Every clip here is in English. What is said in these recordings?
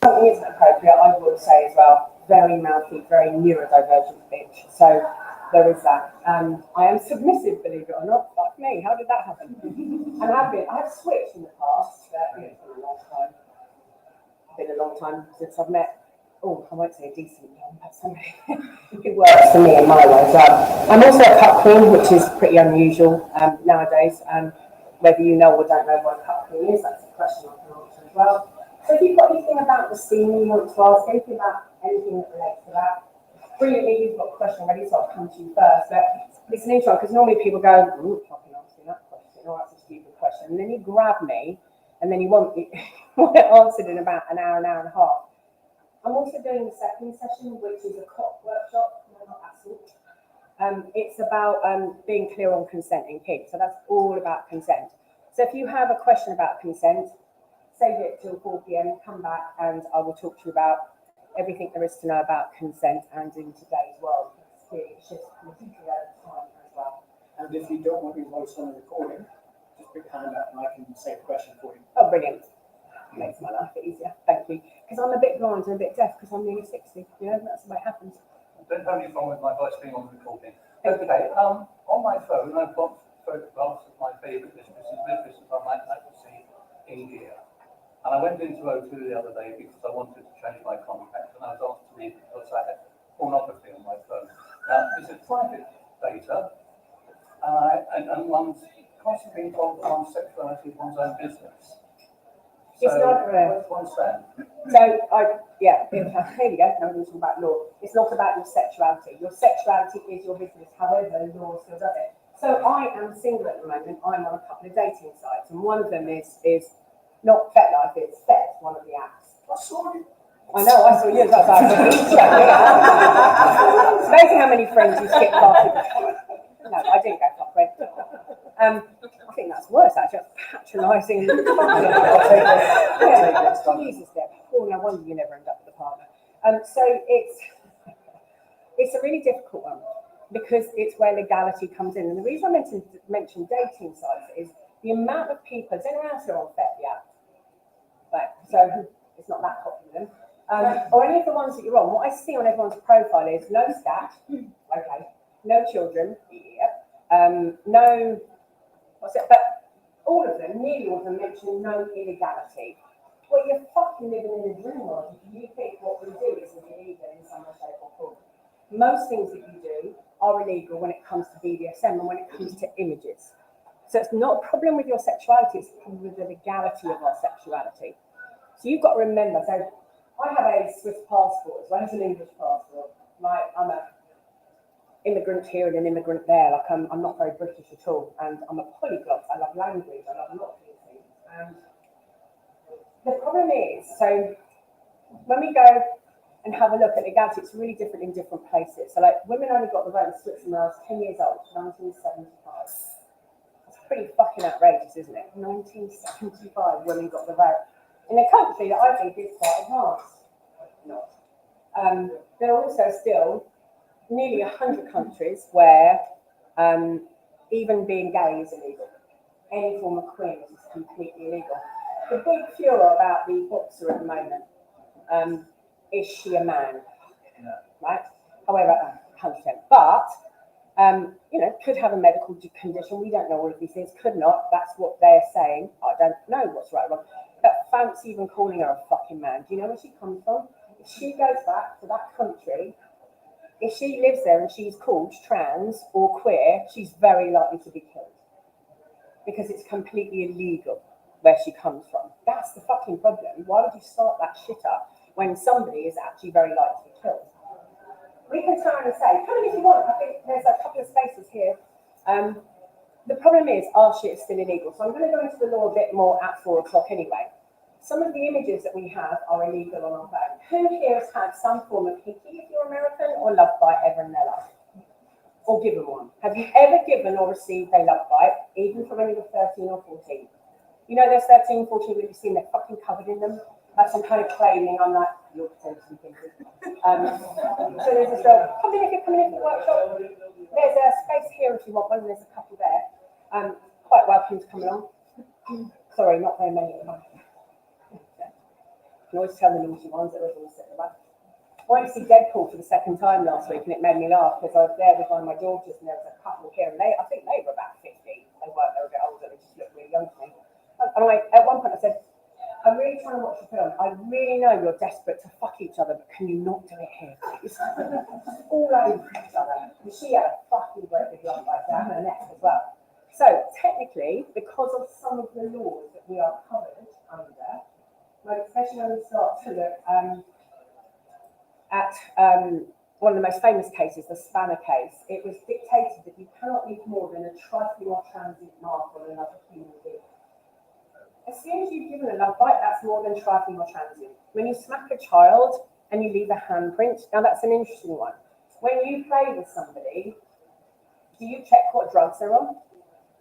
Something isn't appropriate, I will say as well. Very mouthy, very neurodivergent bitch. So there is that. I am submissive, believe it or not. Fuck me, how did that happen? And I've switched in the past, but it's been a long time. Been a long time since I've met, I won't say a decent man, but somebody who works for me in my way as well. I'm also a cut queen, which is pretty unusual nowadays. Whether you know or don't know what a cut queen is, that's a question I can answer as well. So if you've got anything about the scene you want to ask, anything that relates to that, brilliantly, you've got a question ready, so I'll come to you first. But it's an intro, because normally people go, fucking asking that question, or that's a stupid question. And then you grab me, and then you want it answered in about an hour and a half. I'm also doing the second session, which is a COP workshop, not that sort. It's about being clear on consent in kink. So that's all about consent. So if you have a question about consent, save it till 4 p.m, come back, and I will talk to you about everything there is to know about consent and in today's world. It shifts particularly over time as well. And if you don't want your voice on the recording, just put your hand up and I can say the question for you. Oh, brilliant. Makes my life easier. Thank you. Because I'm a bit blind and a bit deaf because I'm nearly 60. You know, that's the way it happens. Don't have any problem with my voice being on the recording. Okay, on my phone, I've got photographs of my favourite mistresses I might like to see in gear. And I went into O2 the other day because I wanted to change my contact, and I was asked to leave because I had pornography on my phone. Now, it's a private data, and one's constantly being told that one's sexuality is one's own business. It's not where's one stand? So, here we go. Now we're talking about law. It's not about your sexuality. Your sexuality is your business. However, law still does it. So I am single at the moment. I'm on a couple of dating sites, and one of them is not FetLife, it's Fet, one of the apps. I saw you. I know, I saw you. That's it's amazing how many friends you skip past. No, I didn't go fuck red. I think that's worse, actually. That's patronising. Jesus, Deb. Oh, no wonder you never end up with a partner. So it's a really difficult one because it's where legality comes in. And the reason I mentioned dating sites is the amount of people. Is anyone else here on Fet yet? Right, so it's not that popular. Or any of the ones that you're on, what I see on everyone's profile is no stat, okay, no children, no, what's it, but all of them, nearly all of them mention no illegality. Well, you're fucking living in a dream world if you think what we do is illegal in some way, shape or form. Most things that you do are illegal when it comes to BDSM and when it comes to images. So it's not a problem with your sexuality, it's a problem with the legality of our sexuality. So you've got to remember, so I have a Swiss passport as well as an English passport. Like I'm an immigrant here and an immigrant there. Like I'm not very British at all, and I'm a polyglot. I love language. I love a lot of these things. And the problem is, so when we go and have a look at legality, it's really different in different places. So like women only got the vote in Switzerland when I was 10 years old, 1975. That's pretty fucking outrageous, isn't it? 1975 women got the vote. In a country that I think is quite advanced. Not. There are also still nearly 100 countries where even being gay is illegal. Any form of queerness is completely illegal. The big furor about the boxer at the moment, is she a man? Yeah. Right? However, 100%. But, could have a medical condition. We don't know all of these things. Could not. That's what they're saying. I don't know what's right or wrong. But fancy even calling her a fucking man. Do you know where she comes from? If she goes back to that country, if she lives there and she's called trans or queer, she's very likely to be killed. Because it's completely illegal where she comes from. That's the fucking problem. Why would you start that shit up when somebody is actually very likely to be killed? We can turn and say, come in if you want. I think there's a couple of spaces here. The problem is our shit is still illegal. So I'm going to go into the law a bit more at 4 o'clock anyway. Some of the images that we have are illegal on our phone. Who here has had some form of kinky, if you're American, or love bite ever in their life? Or given one? Have you ever given or received a love bite, even from when you were 13 or 14? You know those 13, 14 that you've seen, they're fucking covered in them. Like some kind of claiming, I'm like, you're potentially kinky. So there's this girl, come in if you're coming in for the workshop. There's a space here if you want one, and there's a couple there. Quite welcome to come along. Sorry, not very many of them. can always tell the naughty ones that are always sit about. I went to see Deadpool for the second time last week, and it made me laugh because I was there with one of my daughters, and there was a couple here, and I think they were about 50. They weren't, they were a bit older, they just looked really young to me. And at one point I said, I'm really trying to watch the film. I really know you're desperate to fuck each other, but can you not do it here, please? All over each other. And she had a fucking great big lump like down her neck as well. So technically, because of some of the laws that we are covered under, like especially when we start to look at one of the most famous cases, the Spanner case, it was dictated that you cannot leave more than a trifling or transient mark on another human being. As soon as you've given a love bite, that's more than trifling or transient. When you smack a child and you leave a handprint, now that's an interesting one. When you play with somebody, do you check what drugs they're on?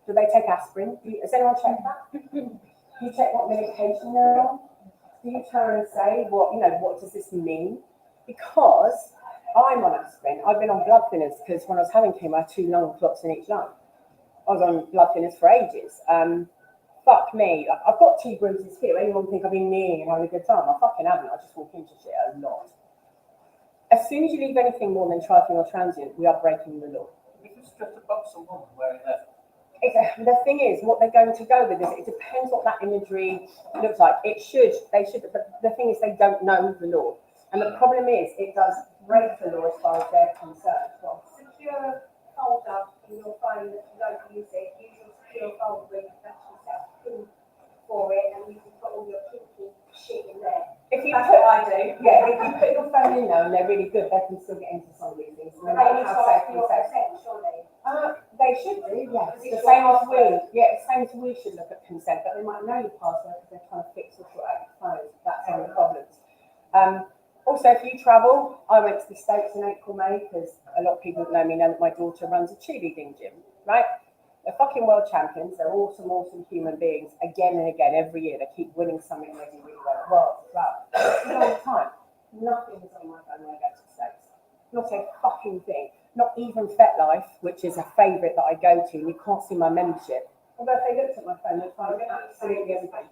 Do they take aspirin? Has anyone checked that? Do you check what medication they're on? Do you turn and say, what does this mean? Because I'm on aspirin. I've been on blood thinners because when I was having chemo, I had 2 lung clots in each lung. I was on blood thinners for ages. Fuck me. I've got 2 bruises here. Anyone think I've been kneeling and having a good time? I fucking haven't. I just walk into shit a lot. As soon as you leave anything more than trifling or transient, we are breaking the law. If it's just a buxom woman wearing leather. The thing is, what they're going to go with is it depends what that imagery looks like. They should, but the thing is they don't know the law. And the problem is it does break the law as far as they're concerned. Well, secure folder in your phone that you don't use it, use your secure folder where you can actually set a pin for it and you can put all your kinky shit in there. That's what I do. Yeah, if you put your phone in there and they're really good, they can still get into some of these things. No matter how safe you say. Surely. They should do, yes. The same as we. Yeah, the same as we should look at consent, but they might know your password because they're trying to fix or sort out your phone. That's one of the problems. Also, if you travel, I went to the States in April, May, because a lot of people that know me know that my daughter runs a cheerleading gym, right? They're fucking world champions. They're awesome, awesome human beings. Again and again, every year, they keep winning something really, really well. All the time. Nothing is on my phone when I go to the States. Not a fucking thing. Not even FetLife, which is a favourite that I go to, and you can't see my membership. Although if they looked at my phone, they'd find absolutely everything.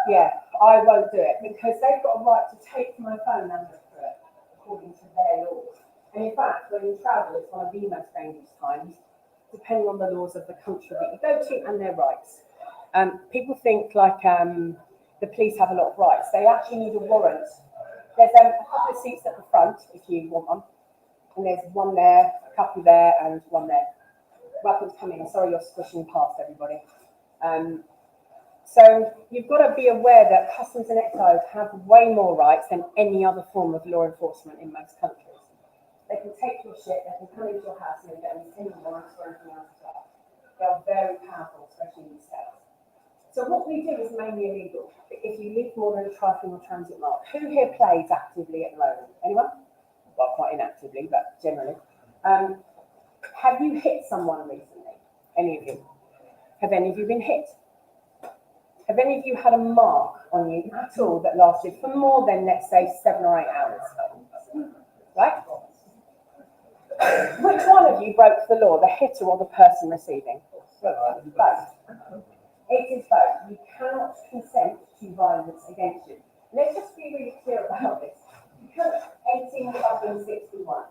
Yeah, I won't do it because they've got a right to take my phone number for it, according to their laws. And in fact, when you travel, it's one of the most dangerous times, depending on the laws of the country that you go to and their rights. People think like the police have a lot of rights. They actually need a warrant. There's a couple of seats at the front if you want one. And there's one there, a couple there, and one there. Welcome to come in. Sorry you're squishing past everybody. So you've got to be aware that customs and excise have way more rights than any other form of law enforcement in most countries. They can take your shit, they can come into your house and they don't need any warrants or anything else as well. They are very powerful, especially in the States. So what we do is mainly illegal. If you leave more than a trifling or transit mark, who here plays actively at the moment? Anyone? Well, quite inactively, but generally. Have you hit someone recently? Any of you? Have any of you been hit? Have any of you had a mark on you at all that lasted for more than, let's say, 7 or 8 hours? Right? Which one of you broke the law, the hitter or the person receiving? Both. It is both. You cannot consent to violence against you. Let's just be really clear about this. You can't 18 fucking 61.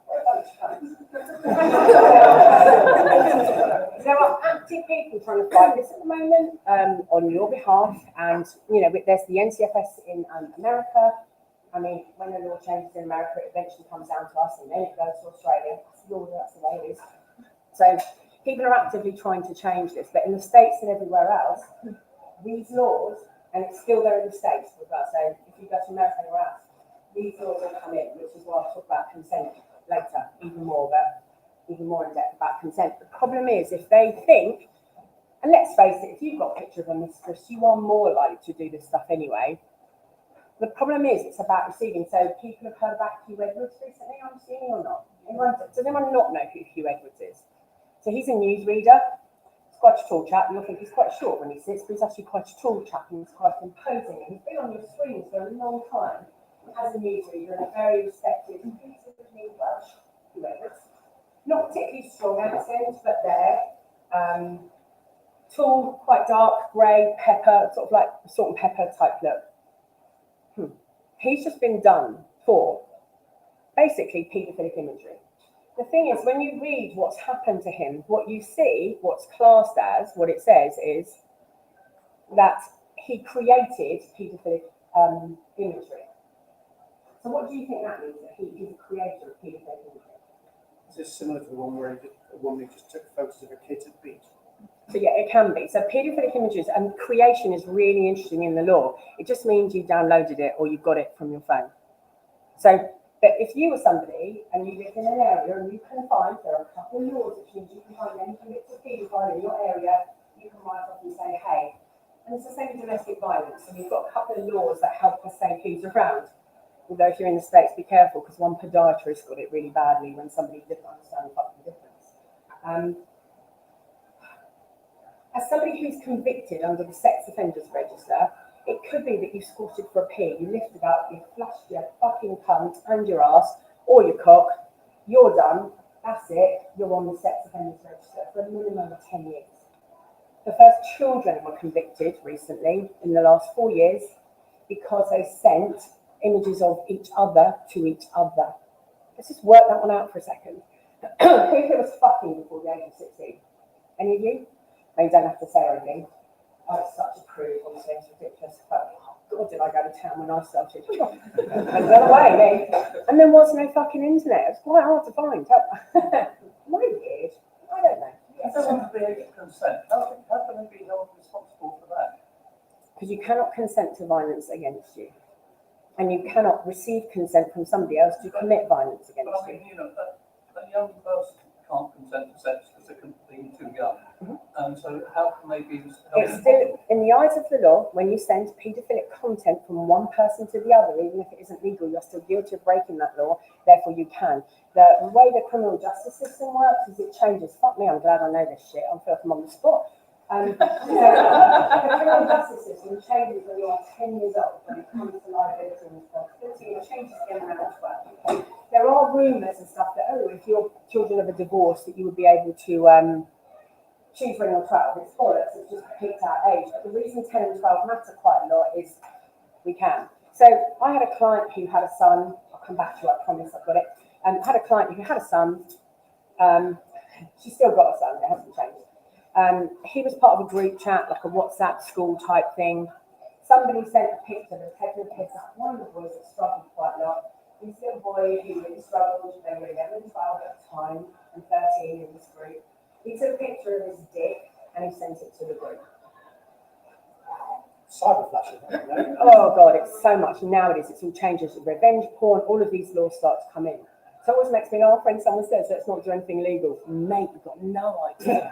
There are active people trying to fight this at the moment on your behalf, and there's the NCFS in America. I mean, when the law changes in America, it eventually comes down to us, and then it goes to Australia. That's the way it is. So people are actively trying to change this, but in the States and everywhere else, these laws, and it's still there in the States with us. So if you go to America or else, these laws will come in, which is why I'll talk about consent later, even more in depth about consent. The problem is if they think, and let's face it, if you've got a picture of a mistress, you are more likely to do this stuff anyway. The problem is it's about receiving. So people have heard about Hugh Edwards recently, I'm assuming, or not? Does anyone not know who Hugh Edwards is? So he's a newsreader. He's quite a tall chap. You'll think he's quite short when he sits, but he's actually quite a tall chap and he's quite imposing. And he's been on your screens for a long time as a newsreader and a very respected, increasingly Welsh Hugh Edwards. Not particularly strong accent, but there. Tall, quite dark, grey, pepper, sort of like salt and pepper type look. He's just been done for basically paedophilic imagery. The thing is, when you read what's happened to him, what you see, what's classed as, what it says is that he created paedophilic imagery. So what do you think that means, that he is a creator of paedophilic imagery? Is this similar to the one where a woman who just took photos of her kids at the beach? So yeah, it can be. So paedophilic images and creation is really interesting in the law. It just means you downloaded it or you got it from your phone. So but if you were somebody and you lived in an area and you can find, there are a couple of laws which means you can find any convicted paedophile in your area, you can write off and say, hey. And it's the same with domestic violence. And you've got a couple of laws that help us say who's around. Although if you're in the States, be careful, because one podiatrist got it really badly when somebody didn't understand the fucking difference. As somebody who's convicted under the sex offenders register, it could be that you squatted for a pee, you lifted up, you flushed your fucking cunt and your ass, or your cock, you're done, that's it, you're on the sex offenders register for a minimum of 10 years. The first children were convicted recently, in the last 4 years, because they sent images of each other to each other. Let's just work that one out for a second. Who here was fucking before the age of 16? Any of you? No, you don't have to say anything. Oh, it's such a prude, honestly, it's ridiculous. But, oh, God, did I go to town when I started? And run away, me. And there was no fucking internet. It was quite hard to find. Am I weird? I don't know. If someone to be able to consent, how can they be held responsible for that? Because you cannot consent to violence against you. And you cannot receive consent from somebody else to commit violence against But I mean, you know, a young person can't consent to sex because they're completely too young. And so how can they be held It's still, in the eyes of the law, when you send paedophilic content from one person to the other, even if it isn't legal, you're still guilty of breaking that law, therefore you can. The way the criminal justice system works is it changes. Fuck me, I'm glad I know this shit. I feel like I'm on the spot. So the criminal justice system changes when you're 10 years old when it comes to liability and responsibility. It changes again when you're 12. There are rumours and stuff that, oh, if you're children of a divorce, that you would be able to choose when you're 12. It's bollocks, it's just picked out age. But the reason 10 and 12 matter quite a lot is we can. So I had a client who had a son. I'll come back to you, I promise I've got it. I had a client who had a son. She's still got a son, it hasn't changed. He was part of a group chat, like a WhatsApp school type thing. Somebody sent a picture, they've taken a picture. One of the boys that struggled quite a lot. This little boy who really struggled, they were 11 and 12 at the time, and 13 in this group. He took a picture of his dick and he sent it to the group. Cyber flashing, no? Oh God, it's so much nowadays. It's all changes. Revenge porn, all of these laws start to come in. So it always makes me laugh when someone says, let's not do anything legal. Mate, you've got no idea.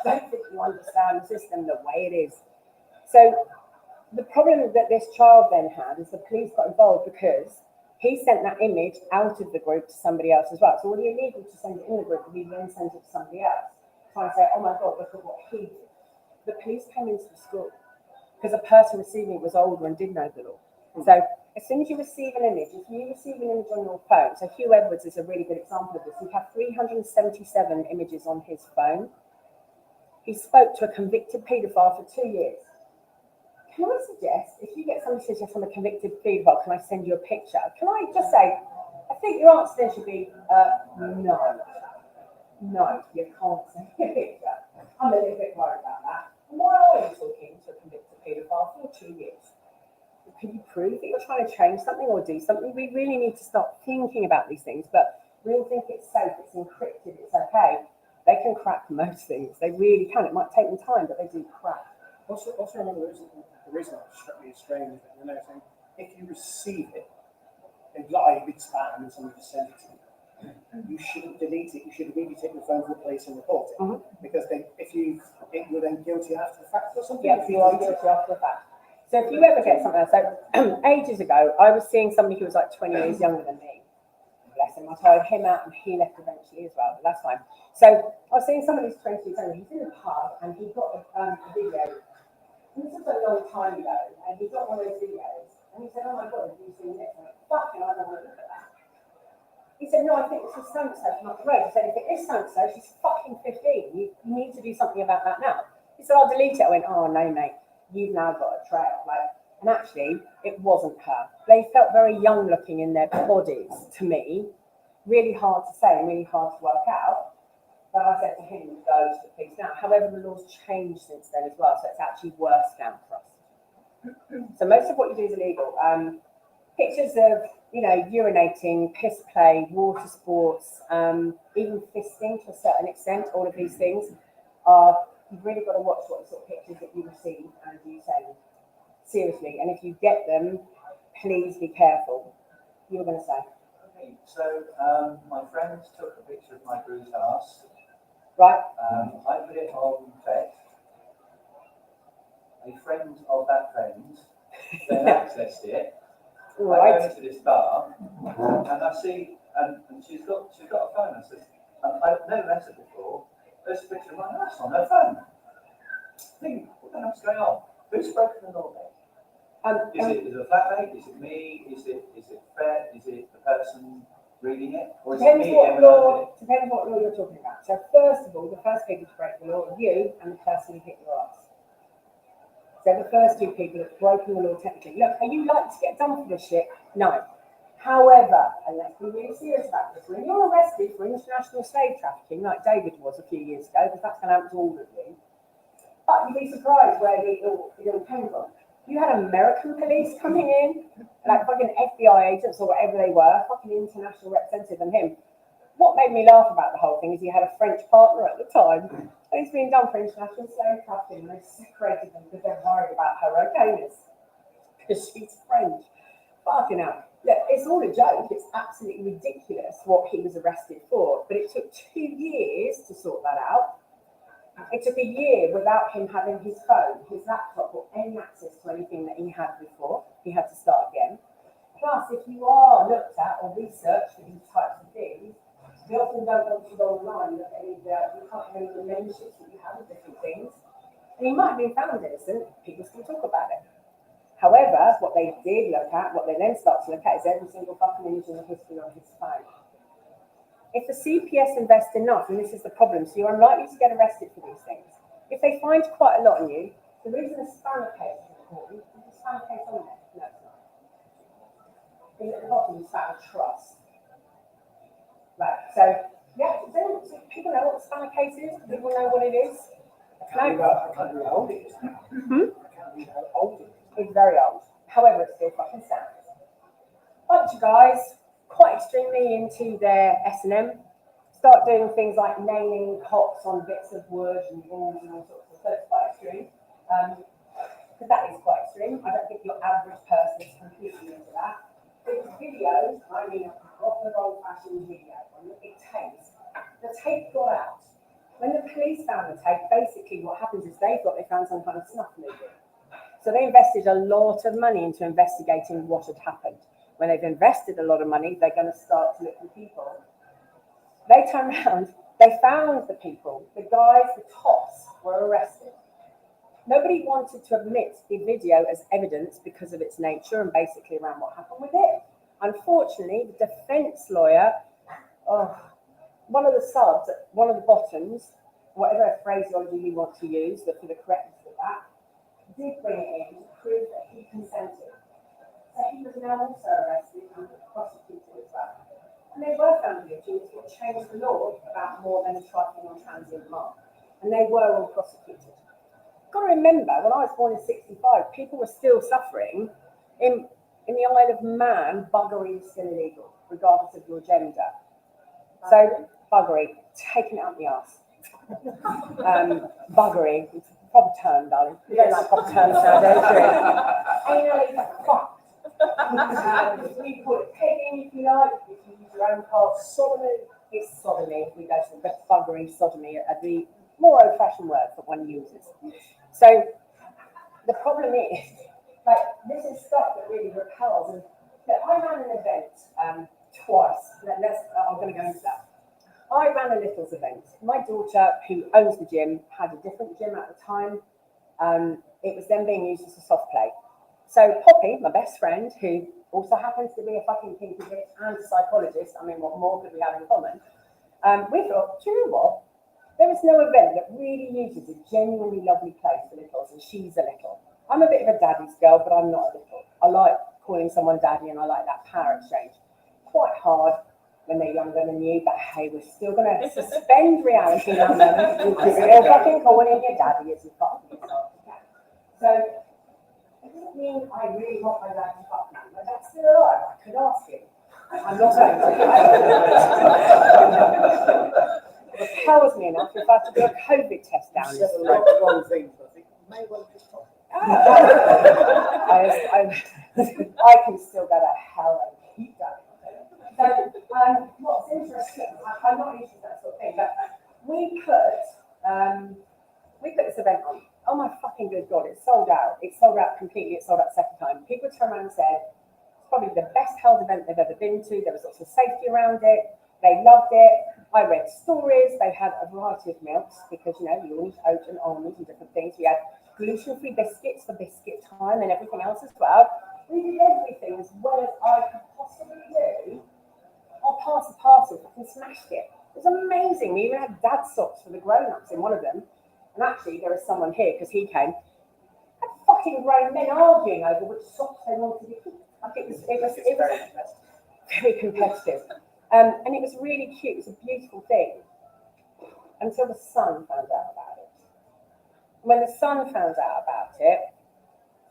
Don't think you understand the system the way it is. So the problem that this child then had is the police got involved because he sent that image out of the group to somebody else as well. So already illegal to send it in the group, but he then sent it to somebody else. Trying to say, oh my God, look at what he did. The police came into the school because the person receiving it was older and did know the law. So as soon as you receive an image, if you receive an image on your phone, so Hugh Edwards is a really good example of this. He had 377 images on his phone. He spoke to a convicted paedophile for 2 years. Can I suggest, if you get somebody who says, yes, I'm a convicted paedophile, can I send you a picture? Can I just say, I think your answer then should be, no. No, you can't send me a picture. I'm a little bit worried about that. And why are you talking to a convicted paedophile for 2 years? Can you prove that you're trying to change something or do something? We really need to start thinking about these things, but we all think it's safe, it's encrypted, it's okay. They can crack most things. They really can. It might take them time, but they do crack. Also remember, the reason that struck me as strange is that you're now saying, if you receive it, like it's spam and somebody just sends it to you, you shouldn't delete it. You should immediately take the phone to the police and report it. Because you're then guilty after the fact or something. Yes, you are guilty after the fact. So if you ever get something else, so ages ago, I was seeing somebody who was like 20 years younger than me. Bless him, I tired him out and he left eventually as well, but that's fine. So I was seeing somebody who's 20 years younger, he's in a pub and he got a video. And this was a long time ago, and he got one of those videos, and he said, oh my God, have you seen this? And I went, fucking, I don't want to look at that. He said, no, I think this is so-and-so from up the road. I said, if it is so-and-so, she's fucking 15. You need to do something about that now. He said, I'll delete it. I went, oh no, mate, you've now got a trail. Like, And actually, it wasn't her. They felt very young looking in their bodies to me. Really hard to say and really hard to work out. But I said to him, go to the police now. However, the law's changed since then as well, so it's actually worse now for us. So most of what you do is illegal. Pictures of, urinating, piss play, water sports, even fisting to a certain extent, all of these things you've really got to watch what sort of pictures that you receive and you send. Seriously, and if you get them, please be careful. You were going to say. Okay, so my friend took a picture of my bruised ass. Right. I put it on Fet. A friend of that friend then accessed it. Right. I go into this bar and I see, and she's got a phone. I said, I've never met her before. There's a picture of my ass on her phone. Think, what the hell's going on? Who's broken the law there? Is it a flatmate? Is it me? Is it fair? Is it the person reading it? Or is it me? Depends what law you're talking about. So first of all, the first people to break the law are you and the person who hit your ass. So the first two people have broken the law technically. Look, are you like to get done for this shit? No. However, and let's be really serious about this, when you're arrested for international slave trafficking, like David was a few years ago, because that's going to happen to all of you, but you'd be surprised where it all came from. You had American police coming in, like fucking FBI agents or whatever they were, fucking international representative and him. What made me laugh about the whole thing is he had a French partner at the time, and he's been done for international slave trafficking, and they separated them because they're worried about her okayness, because she's French. Fucking hell. Look, it's all a joke. It's absolutely ridiculous what he was arrested for, but it took 2 years to sort that out. It took a year without him having his phone, his laptop, or any access to anything that he had before. He had to start again. Plus, if you are looked at or researched for these types of things, they often don't want to go online and look at any of you can't have any of the memberships that you have with different things. And he might have been found innocent, people still talk about it. However, what they did look at, what they then start to look at is every single fucking image in the history on his phone. If the CPS invest enough, and this is the problem, so you're unlikely to get arrested for these things. If they find quite a lot on you, the reason a spammer case is important, is the spammer case on there? No, it's not. Is at the bottom, spammer trust. Right, so, yeah, people know what the spammer case is? People know what it is? I can't remember how old it is now. It's very old. However, it still fucking sounds. Bunch of guys, quite extremely into their S&M, start doing things like nailing cops on bits of wood and walls and all sorts of stuff. So it's quite extreme. Because that is quite extreme. I don't think your average person is completely into that. These videos, I mean, a proper old-fashioned video. It takes. The tape got out. When the police found the tape, basically what happens is they found some kind of snuff movie. So they invested a lot of money into investigating what had happened. When they've invested a lot of money, they're going to start to look for people. They turned around, they found the people. The guys, the tops, were arrested. Nobody wanted to admit the video as evidence because of its nature and basically around what happened with it. Unfortunately, the defense lawyer, one of the subs, one of the bottoms, whatever phraseology you want to use, but for the correctness of that, did bring it in to prove that he consented. So he was now also arrested and prosecuted as well. And they were found guilty, which would change the law about more than trifling on transient harm. And they were all prosecuted. Got to remember, when I was born in 65, people were still suffering. In the Isle of Man, buggery is still illegal, regardless of your gender. So, buggery, taking it up the arse. Buggery, it's a proper term, darling. You don't like proper terms nowadays, do you? Anally fucked. We call it pegging, if you like, if you use your own part. Sodomy. It's sodomy. We go to the buggery, sodomy, the more old-fashioned word that one uses. So, the problem is, this is stuff that really repels. And I ran an event twice. I'm going to go into that. I ran a Littles event. My daughter, who owns the gym, had a different gym at the time. It was then being used as a soft play. So Poppy, my best friend, who also happens to be a fucking kinky bitch and a psychologist, I mean, what more could we have in common? We thought, do you know what? There is no event that really uses a genuinely lovely place for littles, and she's a little. I'm a bit of a daddy's girl, but I'm not a little. I like calling someone daddy, and I like that power exchange. Quite hard when they're younger than you, but hey, we're still going to suspend reality now, man. You're still fucking calling your daddy as you fucking yourself. So, it doesn't mean I really want my dad to fuck me. My dad's still alive. I could ask him. I'm not going to. It repels me enough if I have to do a COVID test down You this said a throat. lot of wrong things, but I think you may well just talk. I can still go to hell and keep going. So, what's interesting, I'm not used to that sort of thing, but we put this event on. Oh my fucking good God, it's sold out. It's sold out completely. It's sold out second time. People turned around and said, it's probably the best held event they've ever been to. There was lots of safety around it. They loved it. I read stories. They had a variety of milks because, you know, you all need oat and almonds and different things. We had gluten-free biscuits for biscuit time and everything else as well. We did everything as well as I could possibly do. I'll pass the parcel, fucking smashed it. It was amazing. We even had dad socks for the grown-ups in one of them. And actually, there was someone here, because he came, had fucking grown men arguing over which socks they wanted to keep. Like it was very competitive. And it was really cute. It was a beautiful thing. Until the Sun found out about it. When the Sun found out about it,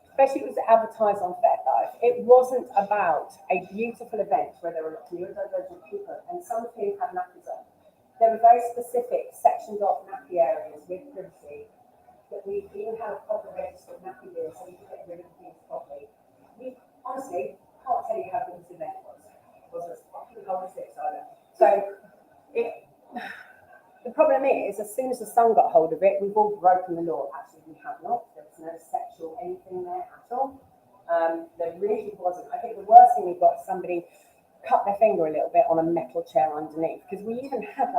especially it was advertised on FetLife, it wasn't about a beautiful event where there were neurodivergent people and some of whom had nappies on. There were very specific sectioned off nappy areas with privacy that we even had a proper registered nappy bin so we could get rid of things properly. We honestly can't tell you how good this event was. It was a fucking whole six either. So the problem is, as soon as the Sun got hold of it, we've all broken the law. Actually, we have not. There was no sexual anything there at all. There really wasn't. I think the worst thing we got is somebody cut their finger a little bit on a metal chair underneath, because we even had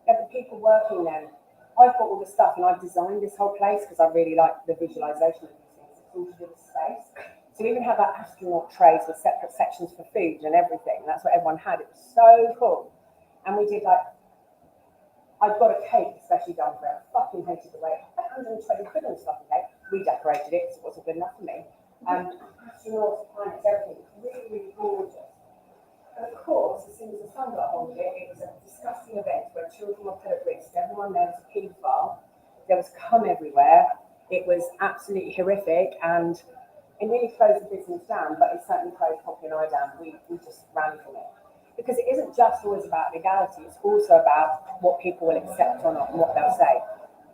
the people working there. I've got all the stuff and I've designed this whole place because I really like the visualization of these things. It's all to do with space. So we even have that astronaut trays with separate sections for food and everything. That's what everyone had. It was so cool. And we did I've got a cake especially done for it. I fucking hated the way. I spent 120 quid on this fucking cake. We decorated it because it wasn't good enough for me. Astronauts, planets, everything. Really, really gorgeous. And of course, as soon as the Sun got hold of it, it was a disgusting event where children were put at risk. Everyone there was a paedophile. There was cum everywhere. It was absolutely horrific, and it nearly closed the business down, but it certainly closed Poppy and I down. We just ran from it. Because it isn't just always about legality, it's also about what people will accept or not and what they'll say.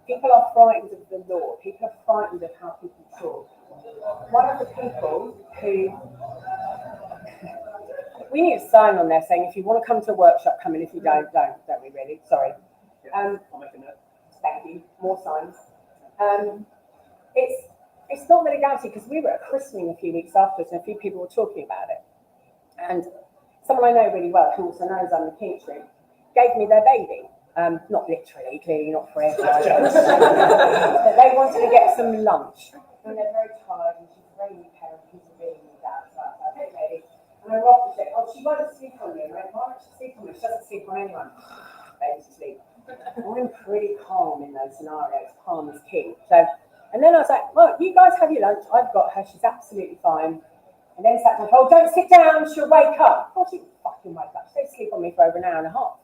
People are frightened of the law. People are frightened of how people talk. One of the people who... We need a sign on there saying, if you want to come to a workshop, come in. If you don't we really? Sorry. I'll make a note. Thank you. More signs. It's not the legality, because we were at a christening a few weeks afterwards and a few people were talking about it. And someone I know really well, who also knows I'm the Kink Shrink, gave me their baby. Not literally, clearly not for everyone. But they wanted to get some lunch. And they're very tired, and she's a very new parent, he's a really new dad. So I said, hey, baby. And I rocked the shit. Oh, she won't sleep on me. And I went, why won't she sleep on me? She doesn't sleep on anyone. Baby's asleep. I'm pretty calm in those scenarios. Calm is key. So, and then I was like, well, you guys have your lunch. I've got her. She's absolutely fine. And then sat down, oh, don't sit down. She'll wake up. Oh, she fucking wake up. She didn't sleep on me for over an hour and a half.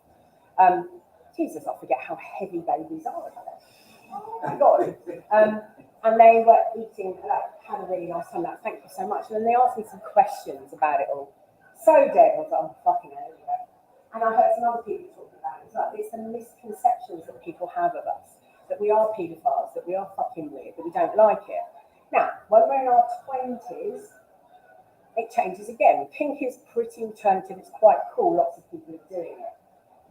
Jesus, I forget how heavy babies are. Oh my God. And they were eating, had a really nice time. Thank you so much. And then they asked me some questions about it all. So dead. I was like, oh, fucking hell. And I heard some other people talking about it. It's the misconceptions that people have of us, that we are paedophiles, that we are fucking weird, that we don't like it. Now, when we're in our 20s, it changes again. Kink is pretty alternative. It's quite cool. Lots of people are doing it.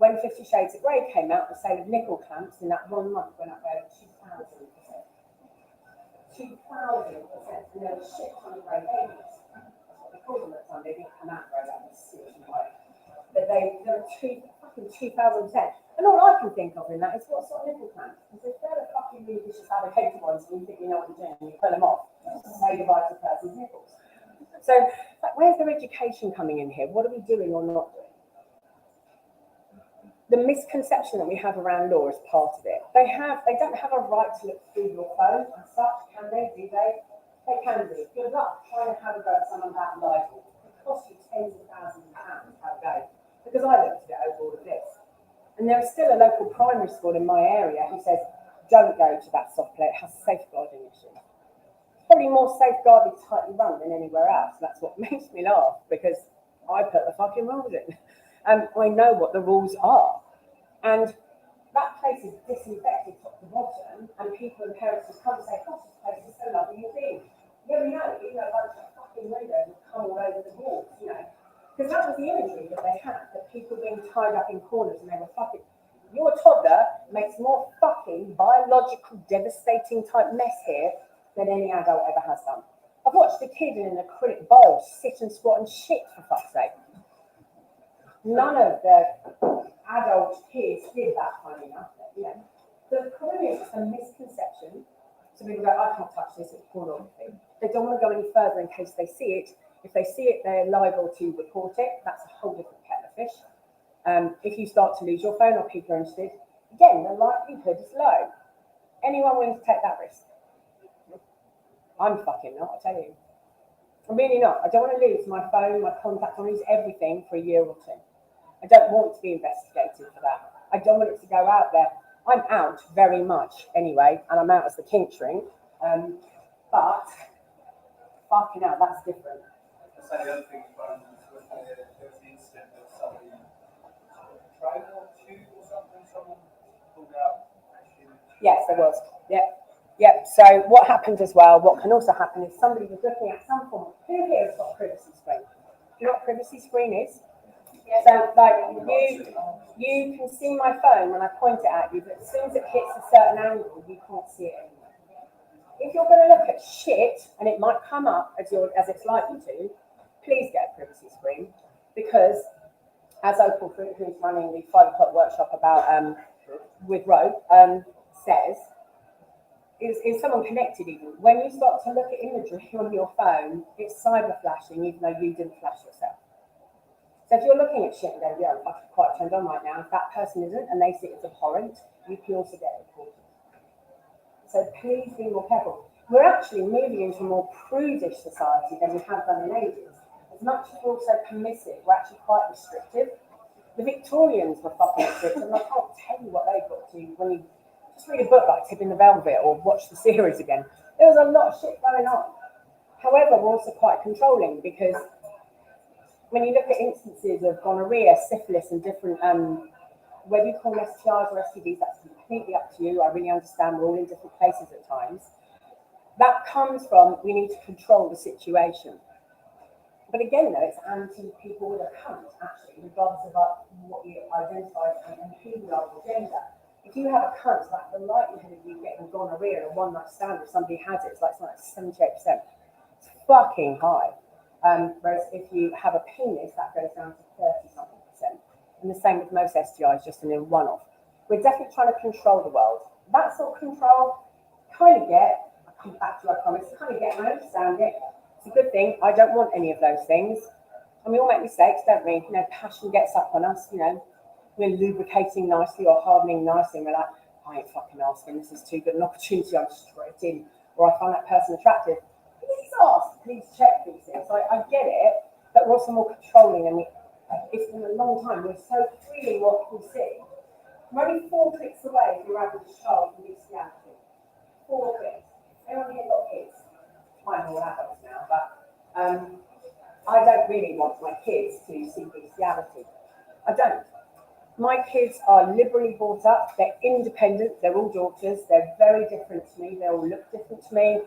When 50 Shades of Grey came out, the sale of nipple clamps in that 1 month went up by over 2,000%. 2,000%. And there was shit on grey babies. That's what they called them at the time. They didn't come out grey, that was seriously white. But there were fucking 2,000%. And all I can think of in that is what sort of nipple clamps. Because if they're the fucking really vicious allocated ones and you think you know what you're doing and you pull them off, to say goodbye to a person's nipples. So, where's their education coming in here? What are we doing or not doing? The misconception that we have around law is part of it. They don't have a right to look through your phone and such, can they? Do they? They can do. Good luck trying to have a go at someone about libel. It costs you tens of thousands of pounds to have a go. Because I looked at it over all of this. And there is still a local primary school in my area who says, don't go to that soft play, it has safeguarding issues. It's probably more safeguarding tightly run than anywhere else. That's what makes me laugh, because I put the fucking rules in. I know what the rules are. And that place is disinfected top to bottom, and people and parents just come and say, gosh, this place is so lovely and clean. Yeah, we know, a bunch of fucking windows would come all over the walls, Because that was the imagery that they had, that people being tied up in corners and they were fucking. Your toddler makes more fucking biological, devastating type mess here than any adult ever has done. I've watched a kid in an acrylic bowl sit and squat and shit, for fuck's sake. None of the adult kids did that, funny enough, The problem is, it's a misconception. So people go, I can't touch this, it's pornography. They don't want to go any further in case they see it. If they see it, they're liable to report it. That's a whole different kettle of fish. If you start to lose your phone or people are interested, again, the likelihood is low. Anyone willing to take that risk? I'm fucking not, I tell you. I'm really not. I don't want to lose my phone, my contact, I want to lose everything for a year or two. I don't want to be investigated for that. I don't want it to go out there. I'm out very much anyway, and I'm out as the Kink Shrink. But fucking hell, that's different. So the other thing was there was the incident of somebody train or tube or something, someone pulled out. Yes, there was. Yep. So what happened as well, what can also happen is somebody was looking at some form. Who here has got a privacy screen? Do you know what privacy screen is? So like you can see my phone when I point it at you, but as soon as it hits a certain angle, you can't see it anymore. If you're going to look at shit, and it might come up as it's likely to, please get a privacy screen, because as Opal, who's running the 5 o'clock workshop about with Rope, says, is someone connected even? When you start to look at imagery on your phone, it's cyber flashing, even though you didn't flash yourself. So if you're looking at shit and go, yeah, I'm quite turned on right now, if that person isn't, and they see it's abhorrent, you can also get reported. So please be more careful. We're actually moving into a more prudish society than we have done in ages. As much as we're also permissive, we're actually quite restrictive. The Victorians were fucking restrictive, and I can't tell you what they got to when you just read a book like Tipping the Velvet or watch the series again. There was a lot of shit going on. However, we're also quite controlling, because when you look at instances of gonorrhea, syphilis, and different, whether you call them STIs or STDs, that's completely up to you. I really understand we're all in different places at times. That comes from, we need to control the situation. But again, though, it's anti-people with a cunt, actually, regardless of what you identify as and who you are or gender. If you have a cunt, like the likelihood of you getting gonorrhea in a one-night stand if somebody has it, it's like something like 78%. It's fucking high. Whereas if you have a penis, that goes down to 30-something%. And the same with most STIs, just in a one-off. We're definitely trying to control the world. That sort of control, kind of get, I'll come back to, I promise, kind of get, and I understand it. It's a good thing. I don't want any of those things. And we all make mistakes, don't we? Passion gets up on us, we're lubricating nicely or hardening nicely, and we're like, I ain't fucking asking, this is too good an opportunity, I'm straight in. Or I find that person attractive. Please ask, please check these things. So I get it, but we're also more controlling, and it's been a long time. We're so free in what we see. We're only 4 clicks away from your average child from bestiality. 4 clicks. Anyone here got kids? I'm all adults now, but I don't really want my kids to see bestiality. I don't. My kids are liberally brought up. They're independent. They're all daughters. They're very different to me. They all look different to me.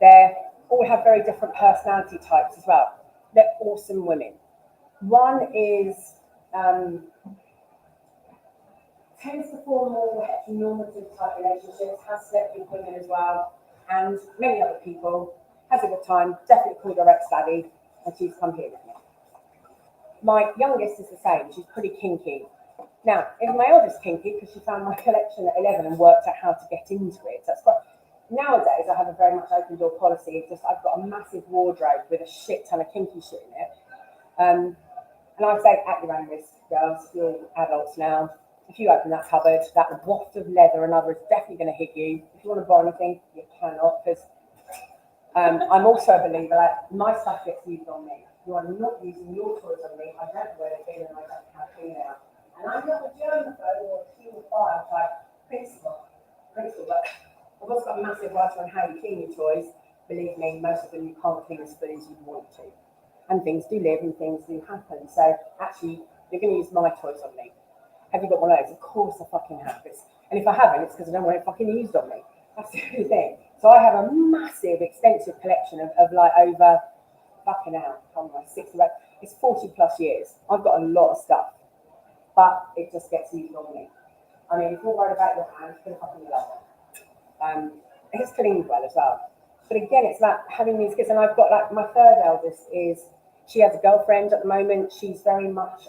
They all have very different personality types as well. They're awesome women. One is tends to form more heteronormative type relationships, has slept with women as well, and many other people, has a good time, definitely called her ex-daddy, and she's come here with me. My youngest is the same, she's pretty kinky. Now, even my eldest kinky, because she found my collection at 11 and worked out how to get into it. So that's quite. Nowadays, I have a very much open door policy. I've got a massive wardrobe with a shit ton of kinky shit in it. And I say, at your own risk, girls, you're adults now. If you open that cupboard, that waft of leather and other is definitely going to hit you. If you want to buy anything, you cannot, because I'm also a believer, like, my stuff gets used on me. You are not using your toys on me. I don't know where they've been and I don't know how clean they are. And I'm not a germaphobe or a paedophile type principle, but I've also got a massive writer on how you clean your toys. Believe me, most of them you can't clean as fully as you want to. And things do live and things do happen. So actually, you're going to use my toys on me. Have you got one of those? Of course I fucking have. And if I haven't, it's because I don't want it fucking used on me. That's the only thing. So I have a massive, extensive collection of like over, fucking hell, I'm like 60, it's 40 plus years. I've got a lot of stuff, but it just gets used on me. I mean, if you're worried about your hands, put it fucking love. It's cleaned well as well. But again, it's about having these kids, and I've got like my third eldest she has a girlfriend at the moment. She's very much,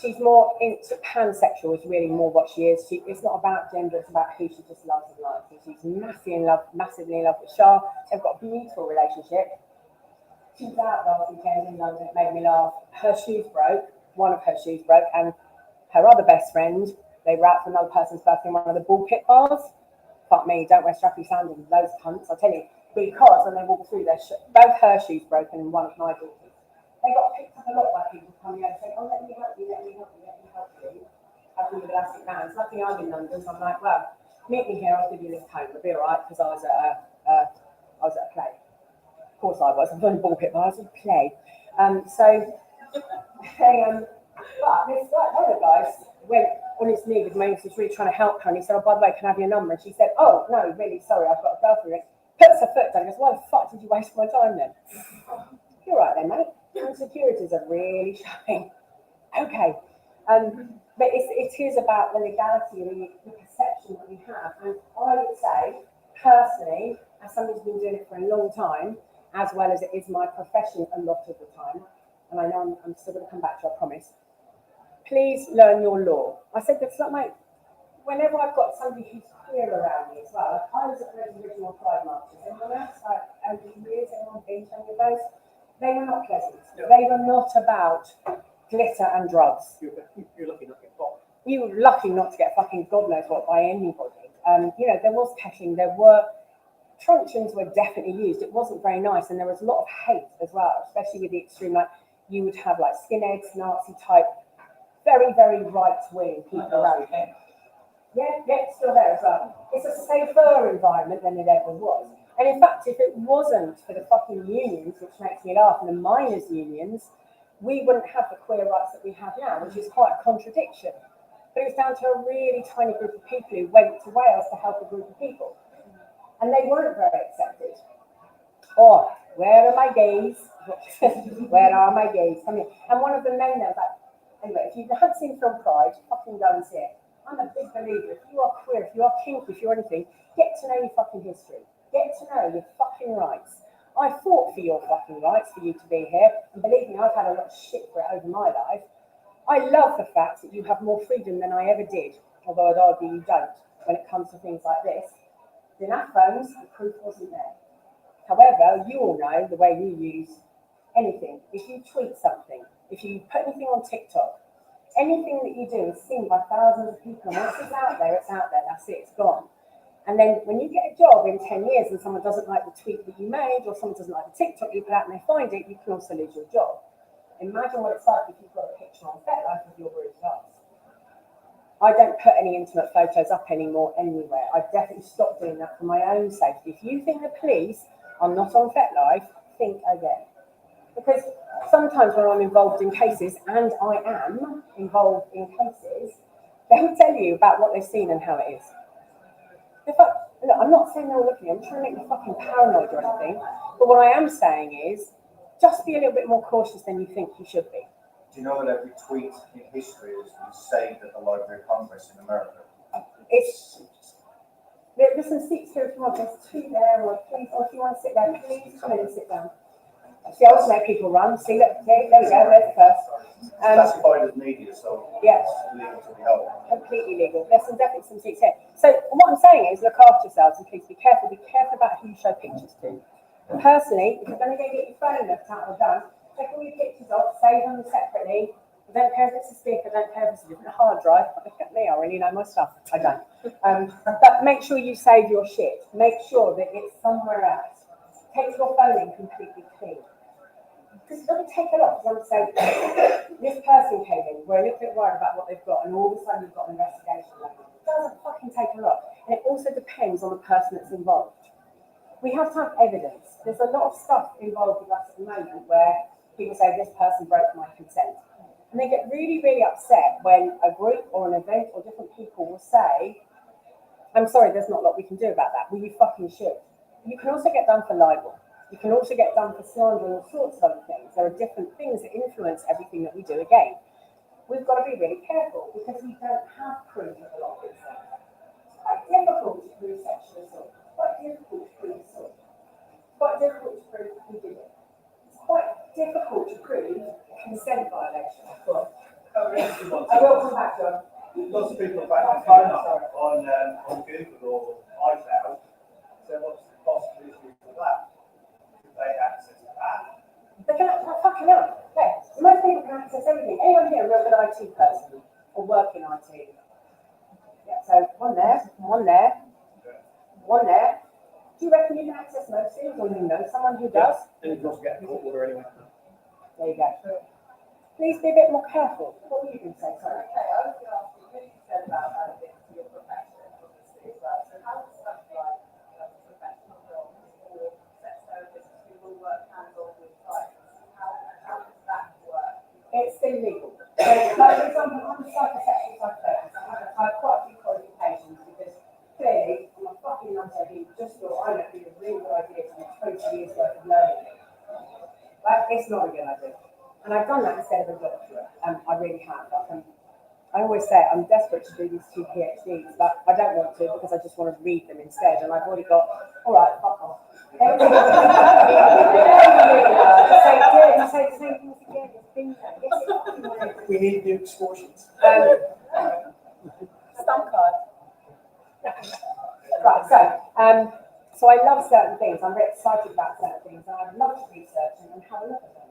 she's more into pansexual is really more what she is. It's not about gender, it's about who she just loves and likes. And she's massively in love with Shah. They've got a beautiful relationship. She was out last weekend in London, it made me laugh. Her shoes broke, one of her shoes broke, and her other best friend, they were out for another person's birthday in one of the ball pit bars. Fuck me, don't wear strappy sandals, those cunts, I'll tell you. Because when they walk through, both her shoes broken and one of my daughters. They got picked up a lot by people coming over saying, oh, let me help you. Having with elastic bands. Luckily, I'm in London, so I'm like, well, meet me here, I'll give you a lift home. It'll be all right, because I was at a play. Of course I was. I was on a ball pit, but I was at a play. But this other guy went on his knee with me, was really trying to help her, and he said, oh, by the way, can I have your number? And she said, oh, no, really, sorry, I've got a girlfriend. Puts her foot down and goes, why the fuck did you waste my time then? You're right then, mate. Insecurities are really showing. Okay. But it is about the legality and the perception that we have. And I would say, personally, as somebody who's been doing it for a long time, as well as it is my profession a lot of the time, and I know I'm still going to come back to, I promise, please learn your law. I said this, like, mate, whenever I've got somebody who's queer around me as well, like I was at the original Pride marches, and when I was like over the years, anyone been to any of those? They were not pleasant. No. They were not about glitter and drugs. You're lucky not to get bombed. You were lucky not to get fucking God knows what by anybody. There was petting, there were truncheons were definitely used. It wasn't very nice, and there was a lot of hate as well, especially with the extreme. Like you would have like skinheads, Nazi type, very, very right-wing people around. Yeah, it's still there as well. It's a safer environment than it ever was. And in fact, if it wasn't for the fucking unions, which makes me laugh, and the miners' unions, we wouldn't have the queer rights that we have now, which is quite a contradiction. But it was down to a really tiny group of people who went to Wales to help a group of people. And they weren't very accepted. Oh, where are my gays? Where are my gays? Come here. And one of the men there was like, anyway, if you haven't seen Film Pride, fucking go and see it. I'm a big believer. If you are queer, if you are kink, if you're anything, get to know your fucking history. Get to know your fucking rights. I fought for your fucking rights for you to be here. And believe me, I've had a lot of shit for it over my life. I love the fact that you have more freedom than I ever did, although I'd argue you don't when it comes to things like this. In our phones, the proof wasn't there. However, you all know the way you use anything. If you tweet something, if you put anything on TikTok, anything that you do is seen by thousands of people. And once it's out there, that's it, it's gone. And then when you get a job in 10 years and someone doesn't like the tweet that you made, or someone doesn't like the TikTok you put out and they find it, you can also lose your job. Imagine what it's like if you've got a picture on FetLife of your bruised arse. I don't put any intimate photos up anymore anywhere. I've definitely stopped doing that for my own safety. If you think the police are not on FetLife, think again. Because sometimes when I'm involved in cases, and I am involved in cases, they'll tell you about what they've seen and how it is. Look, I'm not saying they're looking, I'm trying to make you fucking paranoid or anything, but what I am saying is, just be a little bit more cautious than you think you should be. Do you know that every tweet in history is saved at the Library of Congress in America? There's some seats here if you want, there's two there, or please, or if you want to sit there, please come in and sit down. See, I always make people run. See, look, there we go, there's the first. Classified as media, so yes, it's legal to be held. Completely legal. There's definitely some seats here. So what I'm saying is, look after yourselves and please be careful. Be careful about who you show pictures to. Personally, if you're going to go get your phone left out or done, take all your pictures off, save them separately. I don't care if it's a stick, I don't care if it's a different hard drive. me, I really know my stuff. I don't. But make sure you save your shit. Make sure that it's somewhere else. Take your phone in completely clean. Because it doesn't take a lot. You want to say, this person came in, we're a little bit worried about what they've got, and all of a sudden you've got an investigation. It doesn't fucking take a lot. And it also depends on the person that's involved. We have to have evidence. There's a lot of stuff involved with us at the moment where people say this person broke my consent. And they get really, really upset when a group or an event or different people will say, I'm sorry, there's not a lot we can do about that. Well, you fucking should. You can also get done for libel. You can also get done for slander and all sorts of other things. There are different things that influence everything that we do. Again, we've got to be really careful because we don't have proof of a lot of these things. It's quite difficult to prove sexual assault. It's quite difficult to prove assault. It's quite difficult to prove who did it. It's quite difficult to prove consent violation. I will come back to it. Lots of people are backing the phone up on Google or iCloud. So what's the possibility for that? Could they access that? They can fucking up. Yeah. Most people can access everything. Anyone here a real good IT person or work in IT? Yeah, so one there, one there, one there. Do you reckon you can access most things, or you know someone who does? And you can also get a court order anyway. There you go. Please be a bit more careful. What were you going to say? Sorry. Okay, I was going to ask you, what you said about this to your profession, obviously, as well. So how does stuff like professional films or sex therapists who will work hands-on with clients, how does that work? It's illegal. So, like, for example, I'm a psychosexual psychotherapist. I have quite a few qualifications because clearly, I'm a fucking nutter who just thought I know it'd be a really good idea to do 20 years worth of learning. Like, it's not a good idea. And I've done that instead of a doctorate. I really have. I always say I'm desperate to do these 2 PhDs, but I don't want to because I just want to read them instead. And I've already got, all right, fuck off. You say the same things again. It's been there. Yes, it's fucking there. We need new extortions. Stump card. Right, so I love certain things. I'm very excited about certain things, and I'd love to research them and have a look at them.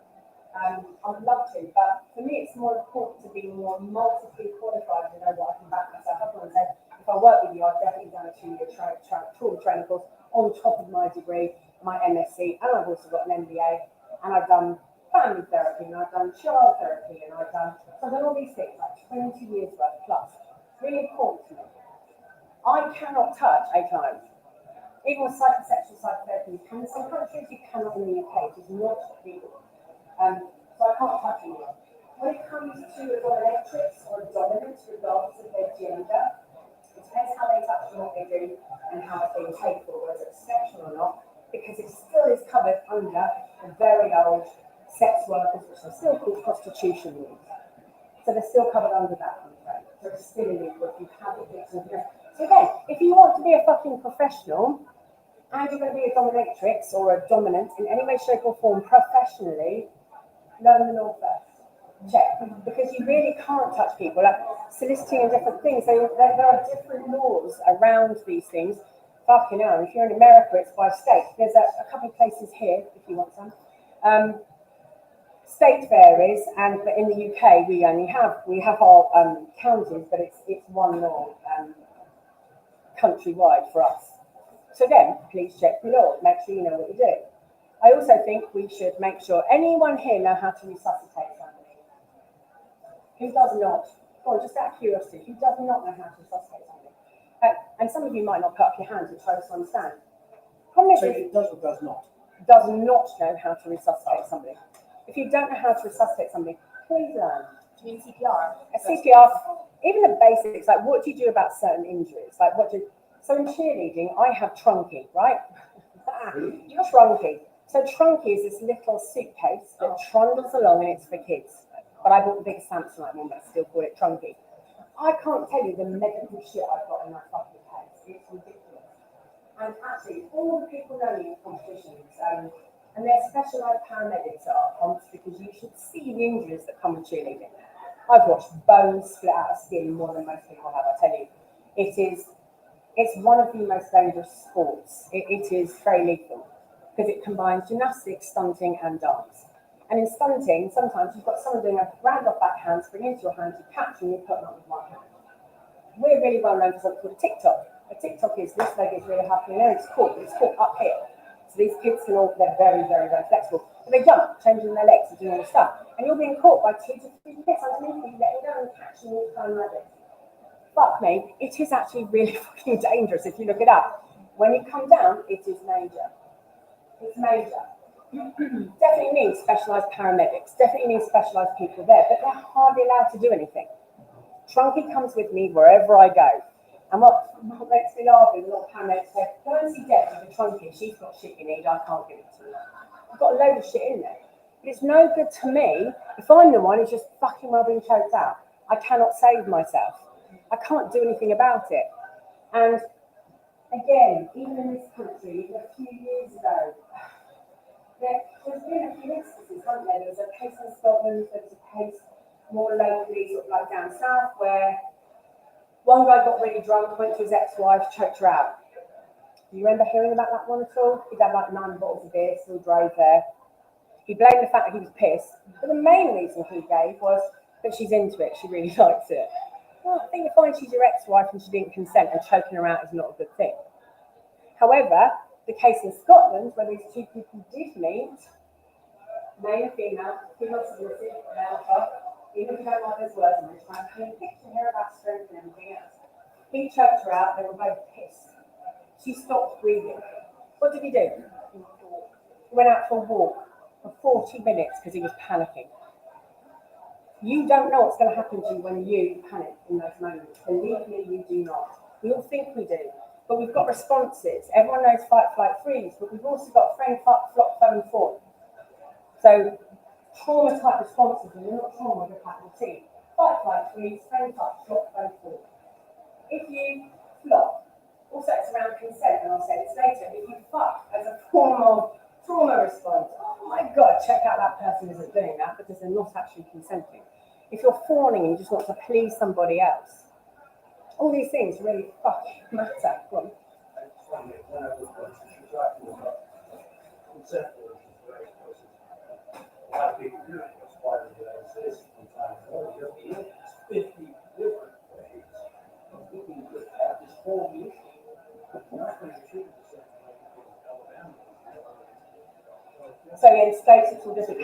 I would love to, but for me, it's more important to be more multiply qualified to know what I can back myself up on and say, if I work with you, I've definitely done a 2-year trauma training course on top of my degree, my MSc, and I've also got an MBA, and I've done family therapy, and I've done child therapy, and I've done all these things, like 20 years worth plus. Really important to me. I cannot touch a client. Even with psychosexual psychotherapy, you can in some countries, you cannot in the UK, it is not legal. So I can't touch anyone. When it comes to a dominatrix or a dominant, regardless of their gender, it depends how they touch and what they do and how it's being paid for, whether it's sexual or not, because it still is covered under the very old sex workers, which are still called prostitution rules. So they're still covered under that, I'm afraid. So it's still illegal if you have a victim. So again, if you want to be a fucking professional, and you're going to be a dominatrix or a dominant in any way, shape or form professionally, learn the law first. Check. Because you really can't touch people. Like soliciting and different things, there are different laws around these things. Fucking hell, if you're in America, it's by state. There's a couple of places here, if you want some. State varies, but in the UK, we have our counties, but it's one law countrywide for us. So again, please check the law, make sure you know what you're doing. I also think we should make sure anyone here know how to resuscitate somebody. Who does not? Or just out of curiosity, who does not know how to resuscitate somebody? And some of you might not put up your hands and try to understand. Problem is, So it does or does not? does not know how to resuscitate somebody. If you don't know how to resuscitate somebody, please learn. Do you mean CPR? A CPR, even the basics, like what do you do about certain injuries? So in cheerleading, I have trunky, right? Trunky. So trunky is this little suitcase that trundles along and it's for kids. But I bought the big Samsonite one, but I still call it trunky. I can't tell you the medical shit I've got in that fucking case. It's ridiculous. And actually, all the people know me in competitions, and they're specialised paramedics at our comps because you should see the injuries that come with cheerleading. I've watched bones split out of skin more than most people have, I tell you. It's one of the most dangerous sports. It is very lethal because it combines gymnastics, stunting, and dance. And in stunting, sometimes you've got someone doing a round off backhand, spring into your hand, you catch and you put them up with one hand. we're really well known for something called a TikTok. A TikTok is this leg is really happening there, it's caught up here. So these kids can all, they're very, very, very flexible. But they jump, changing their legs and doing all this stuff. And you're being caught by 2 to 3 kids underneath you, letting go and catching all the time like this. Fuck me, it is actually really fucking dangerous if you look it up. When you come down, it is major. It's major. Definitely need specialised paramedics, definitely need specialised people there, but they're hardly allowed to do anything. Trunky comes with me wherever I go. And what makes me laugh is a lot of paramedics say, go and see Deb with the Trunky, she's got shit you need, I can't give it to you. I've got a load of shit in there. But it's no good to me if I'm the one who's just fucking well being choked out. I cannot save myself. I can't do anything about it. And again, even in this country, even a few years ago, there's been a few instances, haven't there? There was a case in Scotland, there was a case more locally, sort of like down south, where one guy got really drunk, went to his ex-wife, choked her out. Do you remember hearing about that one at all? He'd had like 9 bottles of beer, still drove there. He blamed the fact that he was pissed, but the main reason he gave was that she's into it, she really likes it. Well, I think you find she's your ex-wife and she didn't consent, and choking her out is not a good thing. However, the case in Scotland, where these 2 people did meet, male and female submissive, male top, even if you don't like those words, I'm just trying to paint a picture here about strength and everything else. He choked her out, they were both pissed. She stopped breathing. What did he do? He went out for a walk for 40 minutes because he was panicking. You don't know what's going to happen to you when you panic in those moments. Believe me, you do not. We all think we do. But we've got responses. Everyone knows fight, flight, freeze, but we've also got friend, flop, phone, fawn. So trauma type responses, and you're not trauma with a capital T. Fight, flight, freeze, friend, flop, phone, fawn. If you flop, also it's around consent, and I'll say this later. If you fuck as a form of trauma response, oh my God, check out that person isn't doing that because they're not actually consenting. If you're fawning and you just want to please somebody else, all these things really fucking matter. Well, so in states it's all different.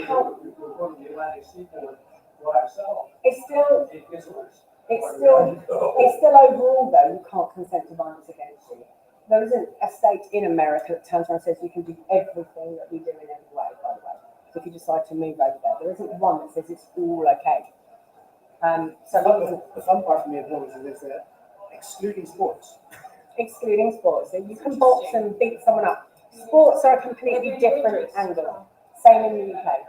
It's still overall though, you can't consent to violence against you. There isn't a state in America that turns around and says you can do everything that we do in every way, by the way. So if you decide to move over there isn't one that says it's all okay. So the fun part for me as well is excluding sports. Excluding sports. So you can box and beat someone up. Sports are a completely different angle. Same in the UK.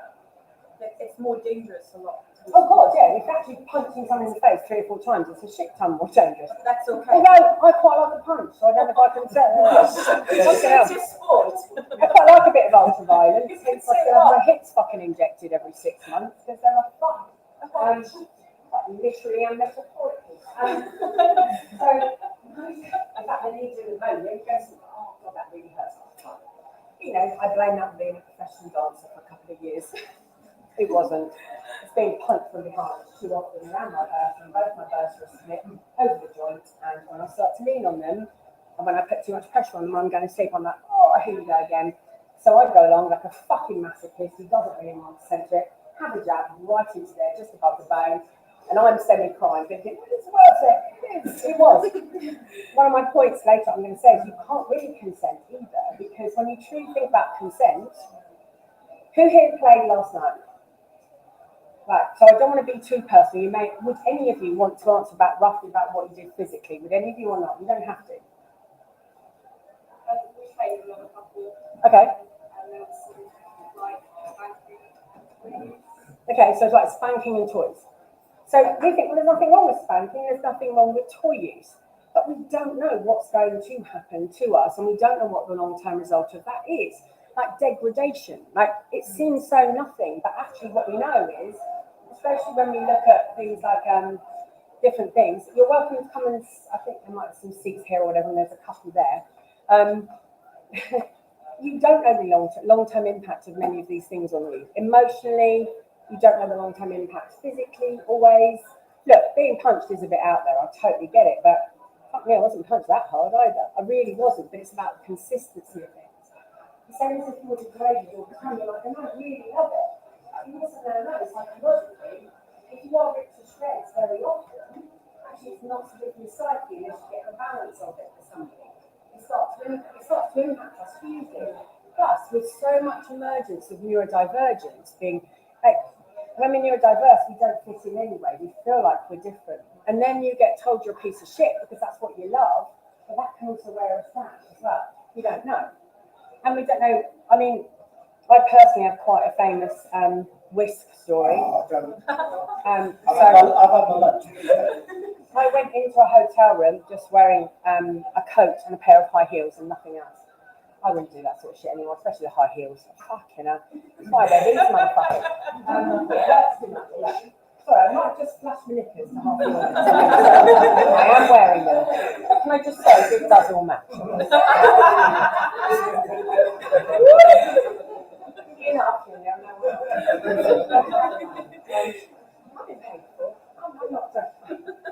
It's more dangerous a lot. Oh God, yeah. If you're actually punching someone in the face 3 or 4 times, it's a shit ton more dangerous. That's okay. Although I quite like a punch, so I don't know if I can say It's just sport. I quite like a bit of ultra violence. Hence I still have my hips fucking injected every 6 months because they're like fun. Literally and metaphorically. So in fact I need to at the moment, you go to, oh God, that really hurts. You know, I blame that on being a professional dancer for a couple of years. It wasn't. It's being punched from behind too often around my bursa, and both my bursa are split over the joint, and when I start to lean on them, and when I put too much pressure on them, I'm going to sleep. I'm like, oh, here we go again. So I go along like a fucking masochist who doesn't really want to center it, have a jab right into there, just above the bone, and I'm semi-crying, thinking, it's worth it. It was. One of my points later I'm going to say is you can't really consent either, because when you truly think about consent, who here played last night? Right, so I don't want to be too personal. Would any of you want to answer roughly about what you did physically? Would any of you or not? You don't have to. Okay. Okay, so it's like spanking and toys. So we think, well, there's nothing wrong with spanking, there's nothing wrong with toy use. But we don't know what's going to happen to us, and we don't know what the long-term result of that is. Like degradation. Like, it seems so nothing, but actually what we know is, especially when we look at things like different things, you're welcome to come and, I think there might be some seats here or whatever, and there's a couple there. You don't know the long-term impact of many of these things on you. Emotionally, you don't know the long-term impact physically, always. look, being punched is a bit out there. I totally get it, but fuck me, I wasn't punched that hard either. I really wasn't. But it's about the consistency of things. The same as if you're degraded all the time, you're like, I might really love it. You mustn't know, psychologically, if you are ripped to shreds very often, actually it's not so good for your psyche unless you get the balance of it for somebody. It starts to impact us hugely. Plus, with so much emergence of neurodivergence being, like, when we're neurodiverse, we don't fit in anyway. We feel like we're different. And then you get told you're a piece of shit because that's what you love, but that can also wear us down as well. We don't know. And we don't know, I mean, I personally have quite a famous whisk story. Oh, don't. So I've had my lunch. I went into a hotel room just wearing a coat and a pair of high heels and nothing else. I wouldn't do that sort of shit anymore, especially the high heels. Fucking hell. Why they're these motherfuckers. That's too much. Sorry, I might just flash my knickers to half the audience. I am wearing them. Can I just say, it does all match. You're not up here, I've been paid for.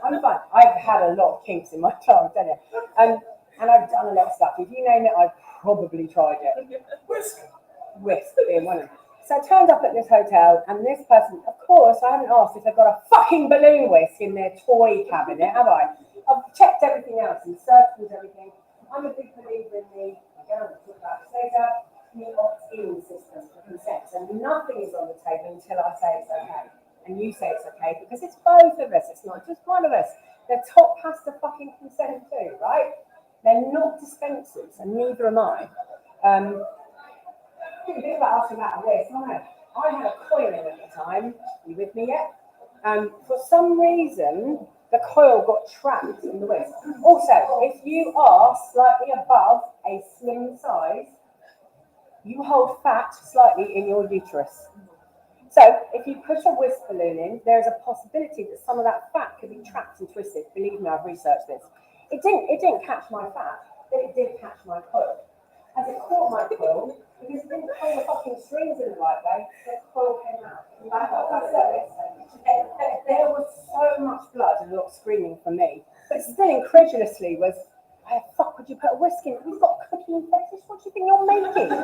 I'm fine. I've had a lot of kinks in my time, don't you? And I've done a lot of stuff. If you name it, I've probably tried it. Whisk being one of them. So I turned up at this hotel, and this person, of course, I haven't asked if they've got a fucking balloon whisk in their toy cabinet, have I? I've checked everything else and circled everything. I'm a big believer in the, again, I'm going to talk about this later, the opt-in system for consent. And nothing is on the table until I say it's okay. And you say it's okay, because it's both of us, it's not just one of us. The top has to fucking consent too, right? They're not dispensers, and neither am I. Think a bit about asking about a whisk. I had a coil in at the time. You with me yet? For some reason, the coil got trapped in the whisk. Also, if you are slightly above a slim size, you hold fat slightly in your uterus. So, if you push a whisk balloon in, there's a possibility that some of that fat could be trapped and twisted. Believe me, I've researched this. It didn't catch my fat, but it did catch my coil. As it caught my coil, because it didn't pull the fucking strings in the right way, the coil came out. There was so much blood and a lot of screaming from me, but still incredulously was, why the fuck would you put a whisk in? We've got cooking fetish. What do you think you're making? Do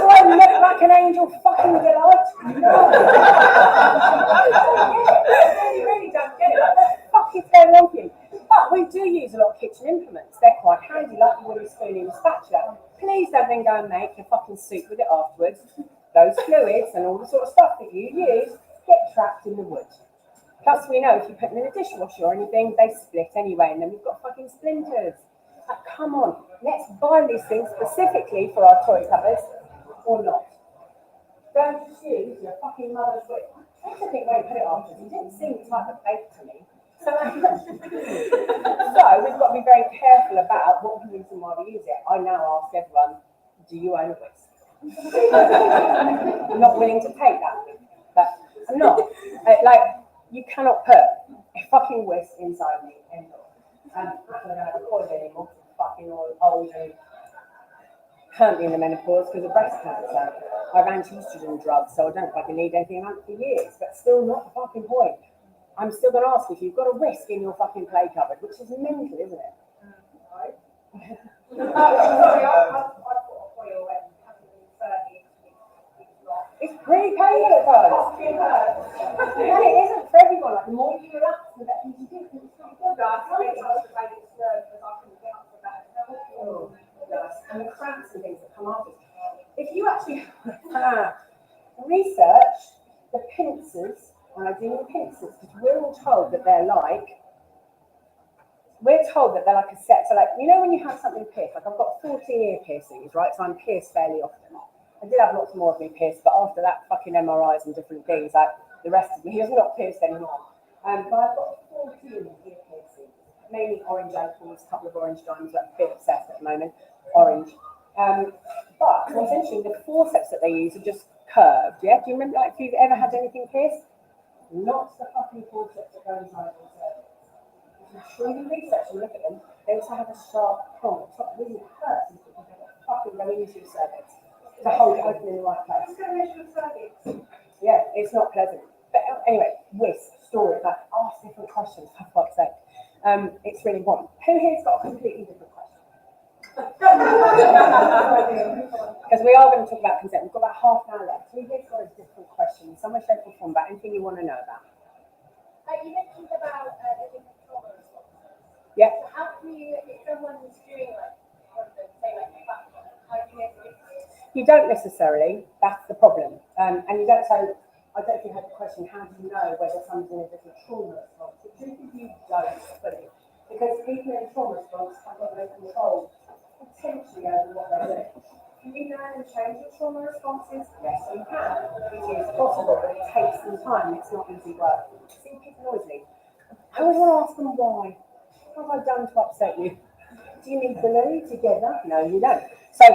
I look like an angel fucking delight? No. I really don't get it. What the fuck is going on here? But we do use a lot of kitchen implements. They're quite handy, like the wooden spoon and spatula. Please don't then go and make your fucking soup with it afterwards. Those fluids and all the sort of stuff that you use get trapped in the wood. Plus, we know if you put them in a dishwasher or anything, they split anyway, and then we've got fucking splinters. Like, come on, let's buy these things specifically for our toy cupboards, or not. Don't just use your fucking mother's whip. I don't think they put it on, because it didn't seem the type of bait to me. So we've got to be very careful about what we use and why we use it. I now ask everyone, do you own a whisk? I'm not willing to take that, but I'm not. You cannot put a fucking whisk inside me anymore. And I don't have a coil anymore, fucking old and currently in the menopause because of breast cancer. I have anti-estrogen drugs, so I don't fucking need anything like for years, but still not the fucking point. I'm still going to ask if you've got a whisk in your fucking play cupboard, which is mental, isn't it? Right? Sorry, I've got a coil and hasn't been 30. It's pretty painful at times. And it isn't for everyone. Like, the more you relax, the better you do. It's not good. I can't get up to bed because I couldn't get up to bed. And the cramps and things that come after. If you actually research the pincers, and I do mean pincers, because we're all told that they're like a set. So, like, you know, when you have something pierced, like I've got 14 ear piercings, right? So I'm pierced fairly often. I did have lots more of me pierced, but after that fucking MRIs and different things, like the rest of me is not pierced anymore. But I've got 14 ear piercings, mainly orange ankles, a couple of orange diamonds, like a bit obsessed at the moment, orange. But what's interesting, the forceps that they use are just curved, yeah? Do you remember, like, if you've ever had anything pierced? Not the fucking forceps that go inside your cervix. If you truly research and look at them, they also have a sharp prong. It's not really hurts because they fucking go into your cervix to hold it open in the right place. Yeah, it's not pleasant. But anyway, whisk. story, like ask different questions, for fuck's sake. It's really important. Who here's got a completely different question? Because we are going to talk about consent. We've got about half an hour left. Who here's got a different question? Some way, shape, or form about anything you want to know about? You mentioned about the different trauma responses. Yeah. So how can you, if someone's doing like, one of them, say like a platform, how do you know if it's You don't necessarily. That's the problem. And you don't. So I don't think you had the question. How do you know whether someone's in a different trauma response? The truth is you don't fully, because people in a trauma response have got no control potentially over what they're doing. Can you learn and change your trauma responses? Yes, you can. It is possible, but it takes some time. It's not easy work. See, people noisily. I always want to ask them why. What have I done to upset you? Do you need glue together? No, you don't. So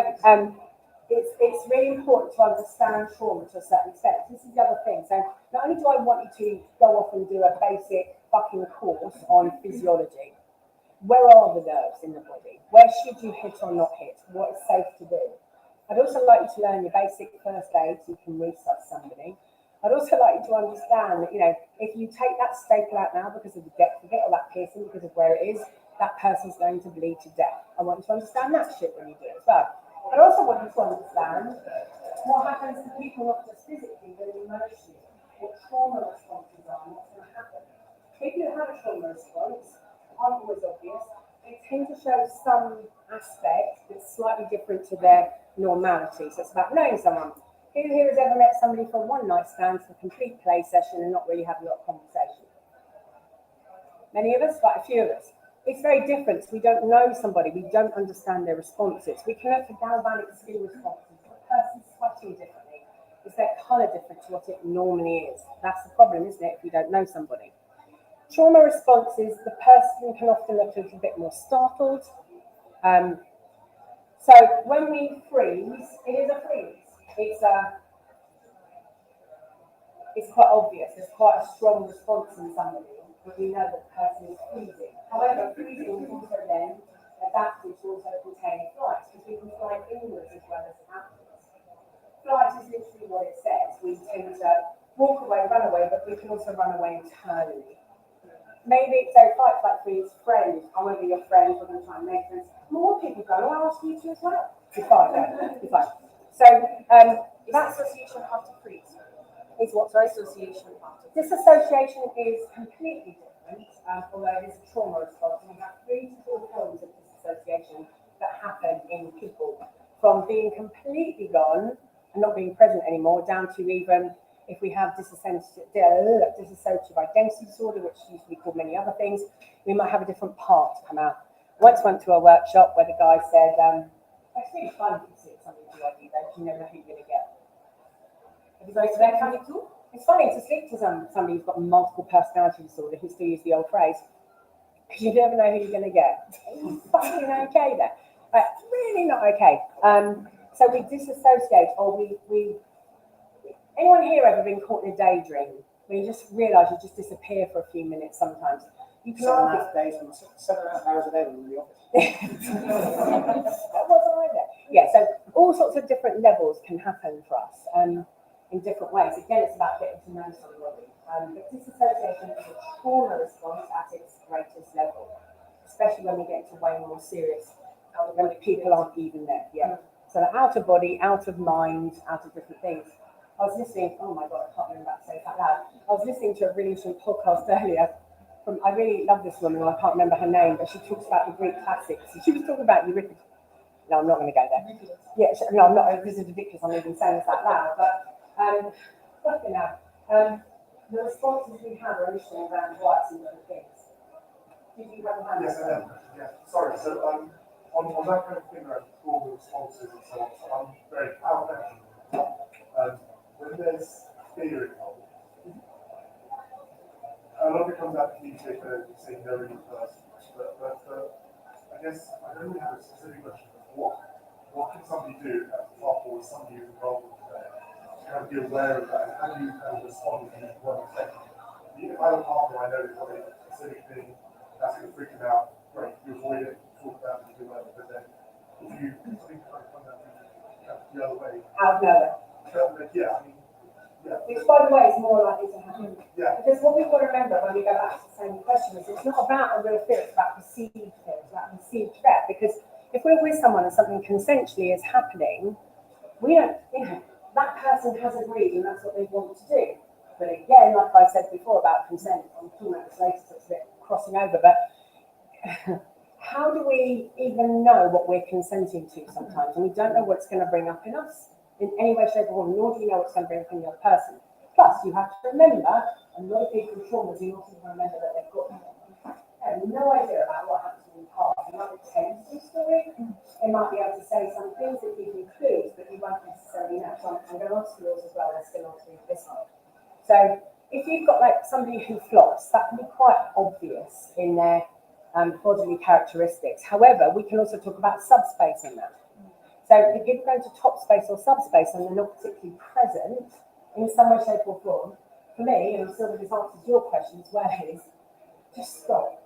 it's really important to understand trauma to a certain extent. This is the other thing. So not only do I want you to go off and do a basic fucking course on physiology, where are the nerves in the body? Where should you hit or not hit? What is safe to do? I'd also like you to learn your basic first aid so you can resuscitate somebody. I'd also like you to understand that, if you take that staple out now because of the depth of it, or that piercing because of where it is, that person's going to bleed to death. I want you to understand that shit when you do it as well. I also want you to understand what happens to people, not just physically, but emotionally, what trauma responses are, and what's going to happen. People who have a trauma response aren't always obvious. They tend to show some aspect that's slightly different to their normality. So it's about knowing someone. Who here has ever met somebody for a one-night stand for a complete play session and not really have a lot of conversation? Many of us, quite a few of us. It's very different. We don't know somebody. We don't understand their responses. We can look for galvanic skin responses. The person's sweating differently. Is their colour different to what it normally is? That's the problem, isn't it, if you don't know somebody? Trauma responses, the person can often look a little bit more startled. So when we freeze, it is a freeze. It's quite obvious. There's quite a strong response in somebody, but we know that the person is freezing. However, freezing is also then adapted to also contain flight, because we can fly inwards as well as outwards. Flight is literally what it says. We tend to walk away, run away, but we can also run away internally. Maybe so fight, flight, freeze, friend. I want to be your friend. We're going to try and make friends. More people go, I'll ask you to as well. You're fine, you're fine. So that's association have to freeze? is what, sorry? Association have to Disassociation is completely different, although it is a trauma response. We have 3 to 4 forms of disassociation that happen in people, from being completely gone and not being present anymore, down to even if we have dissociative identity disorder, which used to be called many other things, we might have a different part come out. Once went to a workshop where the guy said, it's really fun to see something do ID, though, you never know who you're going to get. Have you guys that funny too? It's funny to speak to somebody who's got multiple personality disorder who still use the old phrase, because you never know who you're going to get. It's fucking okay there. Really not okay. So we disassociate, or we anyone here ever been caught in a daydream where you just realise you just disappear for a few minutes sometimes? You can 7.5 days, 7.5 hours a day when we're in the office. That wasn't either. Yeah, so all sorts of different levels can happen for us in different ways. Again, it's about getting to know somebody. But disassociation is a trauma response at its greatest level, especially when we get to way more serious, when people aren't even there. Yeah. So they're out of body, out of mind, out of different things. I was listening, oh my God, I can't remember that to say it out loud. I was listening to a really interesting podcast earlier. I really love this woman, I can't remember her name, but she talks about the Greek classics. She was talking about Euripides. No, I'm not going to go there. Yeah, no, I'm not. This is ridiculous. I'm even saying this out loud. But fucking hell. The responses we have are initially around rights and different things. Did you have a hand? Yes, I am. Yeah, sorry. So on that kind of thing, around all the responses and so on, so I'm very proud of when there's fear involved, a lot of it comes out to cliche for saying no really first, but I guess I don't really have a specific question of what can somebody do at the top, or somebody who's involved with that to kind of be aware of that, and how do you kind of respond to these one effect? If I have a partner I know they've got a specific thing that's going to freak them out, great, you avoid it, talk about it, you do whatever, but then if you think kind of come out the other way, Out of nowhere. yeah, I mean, which by the way is more likely to happen. Yeah. Because what we've got to remember when we go back to the same question is it's not about a real fear, it's about perceived fear, it's about perceived threat. Because if we're with someone and something consensually is happening, we don't, that person has agreed and that's what they want to do. But again, like I said before about consent, I'm talking about this later, so it's a bit crossing over, but how do we even know what we're consenting to sometimes? And we don't know what it's going to bring up in us in any way, shape, or form, nor do you know what's going to bring up in the other person. Plus, you have to remember, a lot of people with trauma do not even remember that they've got no idea about what happened in the past. They might pretend to the story, they might be able to say some things that give you clues, but you won't necessarily know. So I'm going to answer yours as well, let's still answer this one. So if you've got like somebody who flops, that can be quite obvious in their bodily characteristics. However, we can also talk about subspace in that. So if people go to top space or subspace and they're not particularly present in some way, shape or form, for me, and I'm sure this answers your question as well, is just stop.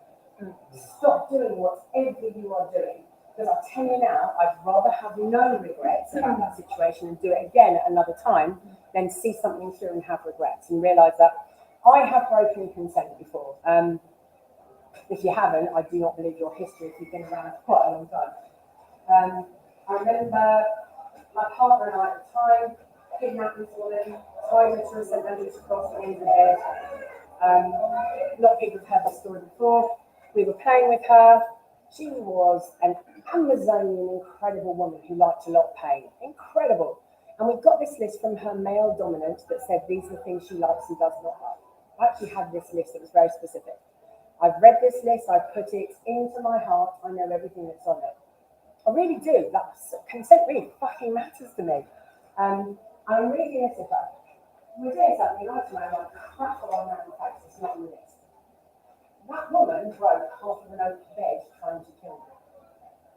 Stop doing whatever you are doing. Because I'll tell you now, I'd rather have no regrets about that situation and do it again at another time than see something through and have regrets and realise that I have broken consent before. If you haven't, I do not believe your history if you've been around for quite a long time. I remember my partner and I at the time kidnapped this woman, tied her to a St. Andrew's cross at the end of the bed. A lot of people have heard this story before. We were playing with her. She was an Amazonian, incredible woman who liked a lot of pain. Incredible. And we got this list from her male dominant that said these are the things she likes and does not like. I actually had this list that was very specific. I've read this list, I've put it into my heart, I know everything that's on it. I really do. That consent really fucking matters to me. I'm really innocent. We're doing something right now, like crap on our face, it's not on the list. That woman broke half of an oak bed trying to kill me.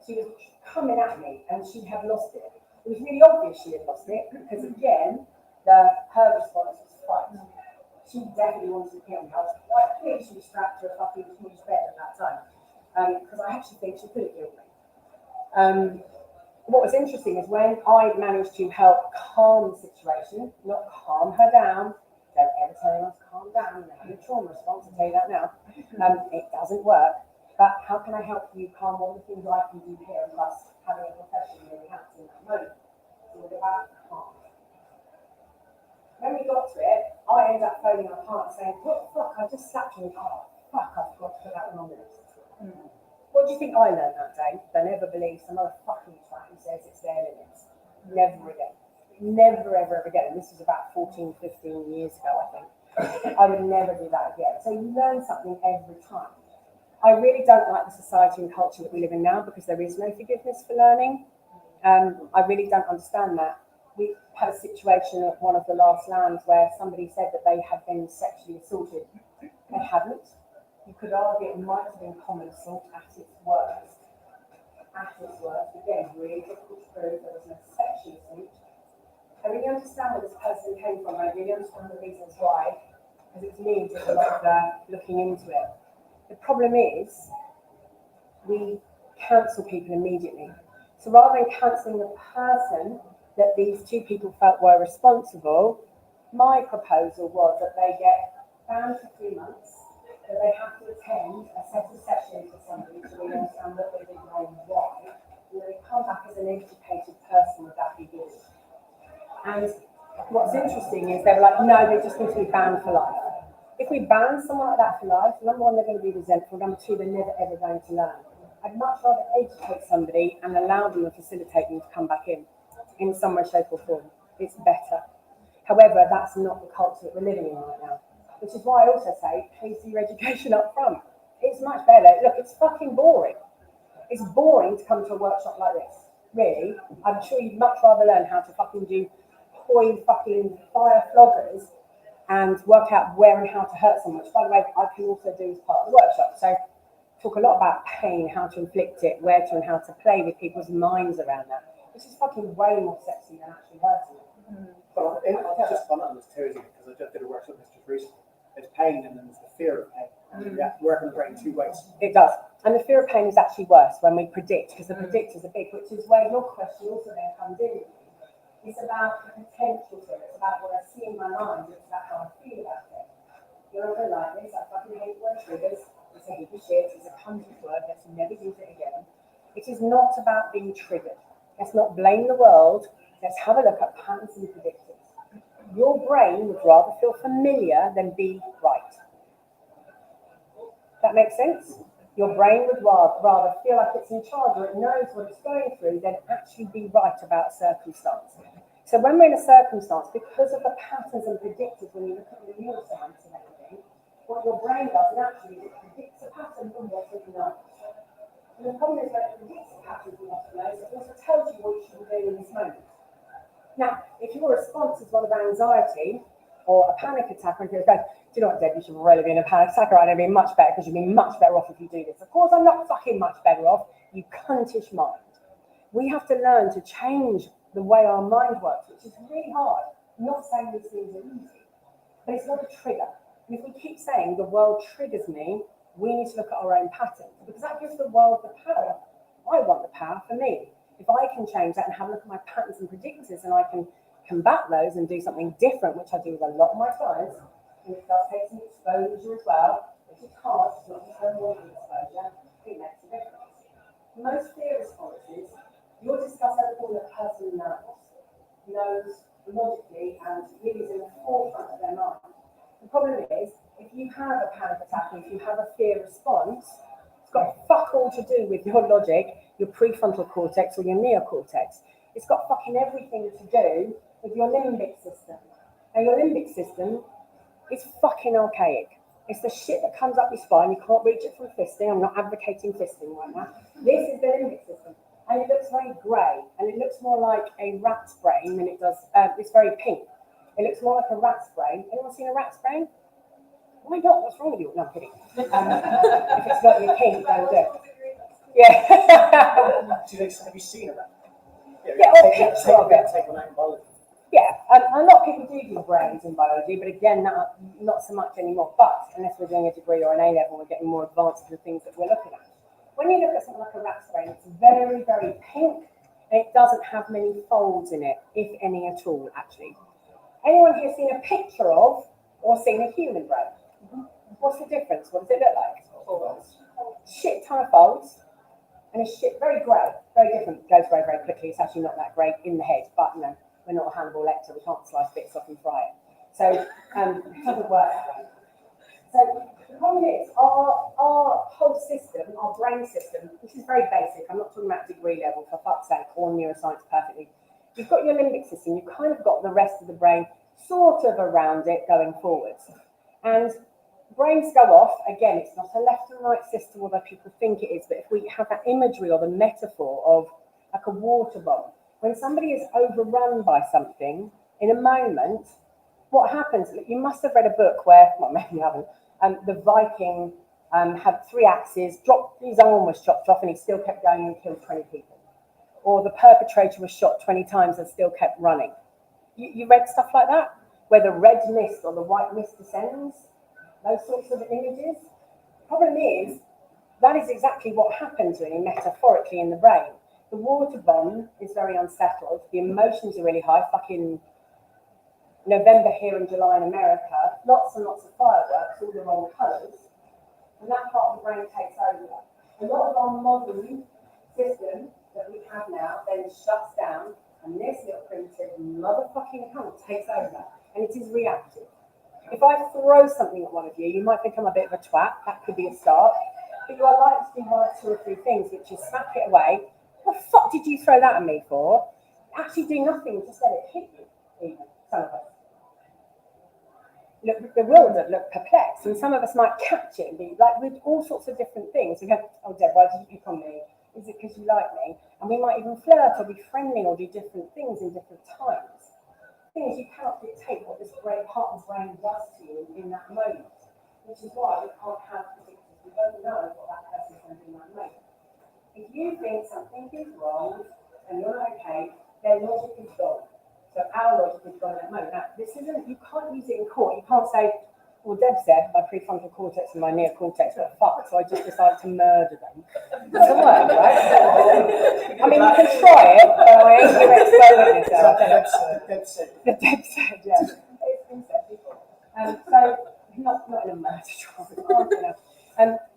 She was coming at me and she had lost it. It was really obvious she had lost it because again, her response was fight. She definitely wanted to kill me. I was quite clear she was strapped to a fucking huge bed at that time. Because I actually think she could have killed me. What was interesting is when I managed to help calm the situation, not calm her down, don't ever tell anyone to calm down, you're having a trauma response, I'll tell you that now. It doesn't work. But how can I help you calm? What are the things I can do here? And plus, having a professional really helps in that moment. It's all about calm. When we got to it, I ended up phoning my partner saying, what the fuck, I just slapped you. Oh, fuck, I forgot to put that one on the list. What do you think I learned that day? Don't ever believe some other fucking twat who says it's their limits. Never again. Never, ever, ever again. And this was about 14, 15 years ago, I think. I would never do that again. So you learn something every time. I really don't like the society and culture that we live in now because there is no forgiveness for learning. I really don't understand that. We had a situation at one of the last LAMs where somebody said that they had been sexually assaulted. They hadn't. You could argue it might have been common assault at its worst. At its worst, again, really difficult to prove there was no sexual assault. I really understand where this person came from. I really understand the reasons why, because it's me who did a lot of looking into it. The problem is, we cancel people immediately. So rather than cancelling the person that these two people felt were responsible, my proposal was that they get banned for 3 months, that they have to attend a set of sessions with somebody to really understand what they did wrong and why, and then they come back as an educated person with that beginning. And what's interesting is they were like, no, they just need to be banned for life. If we ban someone like that for life, number one, they're going to be resentful, number two, they're never ever going to learn. I'd much rather educate somebody and allow them and facilitate them to come back in some way, shape or form. It's better. However, that's not the culture that we're living in right now. Which is why I also say, please do your education up front. It's much better. Look, it's fucking boring. It's boring to come to a workshop like this. Really. I'm sure you'd much rather learn how to fucking do coy fucking fire floggers and work out where and how to hurt someone. Which, by the way, I can also do as part of the workshop. So talk a lot about pain, how to inflict it, where to and how to play with people's minds around that. Which is fucking way more sexy than actually hurting them. But I'll just comment on this too, because I just did a workshop with this just recently. There's pain and then there's the fear of pain. And you have to work on the brain 2 ways. It does. And the fear of pain is actually worse when we predict, because the predictors are big, which is where your question also then comes in. It's about the potential to it. It's about what I see in my mind. It's about how I feel about it. You're not going to like this. I fucking hate word triggers. It's a heap of shit. It's a cunty word. Let's never use it again. It is not about being triggered. Let's not blame the world. Let's have a look at patterns and predictors. Your brain would rather feel familiar than be right. That makes sense? Your brain would rather feel like it's in charge or it knows what it's going through than actually be right about a circumstance. So when we're in a circumstance, because of the patterns and predictors, when you look at the neuroscience and everything, what your brain does naturally is it predicts a pattern from what it knows. And the problem is when it predicts a pattern from what it knows, it also tells you what you should be doing in this moment. Now, if your response is one of anxiety or a panic attack, and you're going, do you know what, Deb, you should really be in a panic attack right now, it'd be much better because you'd be much better off if you do this. Of course, I'm not fucking much better off, you cuntish mind. We have to learn to change the way our mind works, which is really hard. I'm not saying these things are easy, but it's not a trigger. And if we keep saying the world triggers me, we need to look at our own patterns because that gives the world the power. I want the power for me. If I can change that and have a look at my patterns and predictors and I can combat those and do something different, which I do with a lot of my clients, and it does take some exposure as well, which is hard, it's not just avoiding exposure, it makes a difference. Most fear responses, you'll discuss everything the person knows logically and really is in the forefront of their mind. The problem is, if you have a panic attack and if you have a fear response, it's got fuck all to do with your logic, your prefrontal cortex or your neocortex. It's got fucking everything to do with your limbic system. Now your limbic system is fucking archaic. It's the shit that comes up your spine. You can't reach it from fisting. I'm not advocating fisting right now. This is the limbic system. And it looks very grey. And it looks more like a rat's brain than it does, it's very pink. It looks more like a rat's brain. Anyone seen a rat's brain? Why not? What's wrong with you? No, I'm kidding. If it's not your kink, don't do it. Yeah. Have you seen it? Yeah, or picture of it. Take one out in biology. Yeah, a lot of people do brains in biology, but again, not so much anymore. But unless we're doing a degree or an A level, we're getting more advanced in the things that we're looking at. When you look at something like a rat's brain, it's very, very pink, and it doesn't have many folds in it, if any at all, actually. Anyone here seen a picture of or seen a human brain? What's the difference? What does it look like? Folds. Shit ton of folds, and it's shit very grey, very different. It goes very, very quickly. It's actually not that great in the head, but you know, we're not a Hannibal Lecter. We can't slice bits off and fry it. So it doesn't work that way. So the problem is our whole system, our brain system, which is very basic. I'm not talking about degree level for fuck's sake, or neuroscience perfectly. You've got your limbic system. You've kind of got the rest of the brain sort of around it going forwards. And brains go off, again, it's not a left and right system, although people think it is, but if we have that imagery or the metaphor of like a water bomb, when somebody is overrun by something, in a moment, what happens? You must have read a book where, well, maybe you haven't, the Viking had 3 axes, his arm was chopped off, and he still kept going and killed 20 people. Or the perpetrator was shot 20 times and still kept running. You read stuff like that? Where the red mist or the white mist descends? Those sorts of images. The problem is, that is exactly what happens really metaphorically in the brain. The water bomb is very unsettled. The emotions are really high. Fucking November here in July in America, lots and lots of fireworks, all the wrong colours, and that part of the brain takes over. A lot of our modern system that we have now then shuts down, and this little primitive motherfucking cunt takes over, and it is reactive. If I throw something at one of you, you might think I'm a bit of a twat. That could be a start. But you are likely to do 1 or 2 or 3 things, which is smack it away. What the fuck did you throw that at me for? Actually do nothing, just let it hit you, even, some of us. Look bewildered, look perplexed, and some of us might catch it and be like with all sorts of different things. We go, oh Deb, why did you pick on me? Is it because you like me? And we might even flirt or be friendly or do different things in different times. The thing is, you cannot dictate what this great partner's brain does to you in that moment, which is why we can't have predictors. We don't know what that person's going to do in that moment. If you think something is wrong and you're not okay, their logic is gone. So our logic is gone at that moment. Now, this isn't, you can't use it in court. You can't say, Well, Deb said my prefrontal cortex and my neocortex were fucked, so I just decided to murder them. Doesn't work, right? I mean, you can try it, but I ain't going to experiment myself. Deb said. The Deb said, yeah. It's been said before. So, not in a murder trial.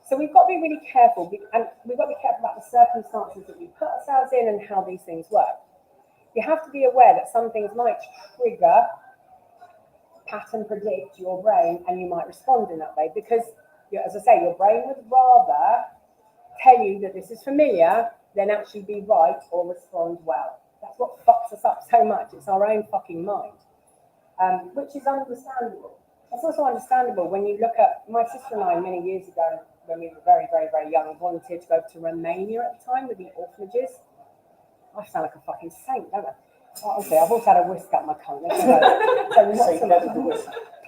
So we've got to be really careful, and we've got to be careful about the circumstances that we put ourselves in and how these things work. You have to be aware that some things might trigger, pattern predict your brain, and you might respond in that way because, as I say, your brain would rather tell you that this is familiar than actually be right or respond well. That's what fucks us up so much. It's our own fucking mind, which is understandable. It's also understandable when you look at my sister and I many years ago, when we were very, very, very young, volunteered to go to Romania at the time with the orphanages. I sound like a fucking saint, don't I? Honestly, I've also had a whisk up my cunt.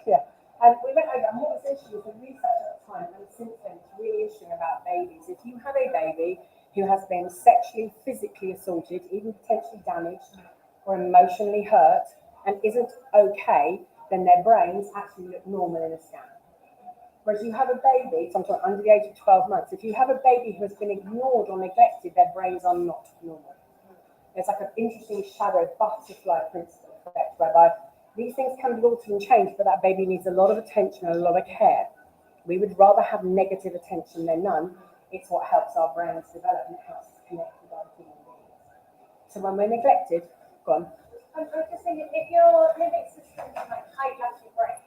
Yeah. And we went over, and what was interesting was the research at the time, and since then, it's really interesting about babies. If you have a baby who has been sexually, physically assaulted, even potentially damaged, or emotionally hurt, and isn't okay, then their brains actually look normal in a scan. Whereas you have a baby, sometimes under the age of 12 months, if you have a baby who has been ignored or neglected, their brains are not normal. There's like an interesting shadow butterfly principle effect, whereby these things can be altered and changed, but that baby needs a lot of attention and a lot of care. We would rather have negative attention than none. It's what helps our brains develop and helps us connect with our human beings. So when we're neglected, go on. I'm just thinking, if your limbic system can like hijack your brain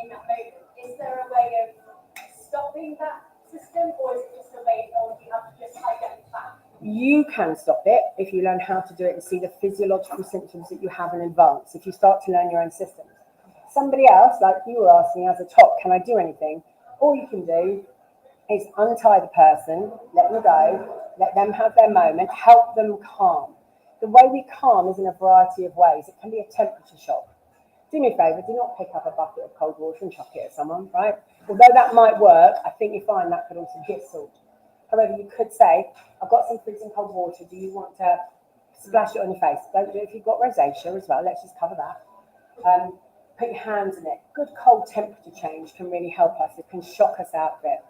in that moment, is there a way of stopping that system, or is it just a way of you have to just hijack it back? You can stop it if you learn how to do it and see the physiological symptoms that you have in advance, if you start to learn your own systems. Somebody else, like you were asking as a top, can I do anything? All you can do is untie the person, let them go, let them have their moment, help them calm. The way we calm is in a variety of ways. It can be a temperature shock. Do me a favour, do not pick up a bucket of cold water and chuck it at someone, right? Although that might work, I think you find that could also be assault. However, you could say, I've got some freezing cold water, do you want to splash it on your face? Don't do it if you've got rosacea as well, let's just cover that. Put your hands in it. Good cold temperature change can really help us, it can shock us out of it.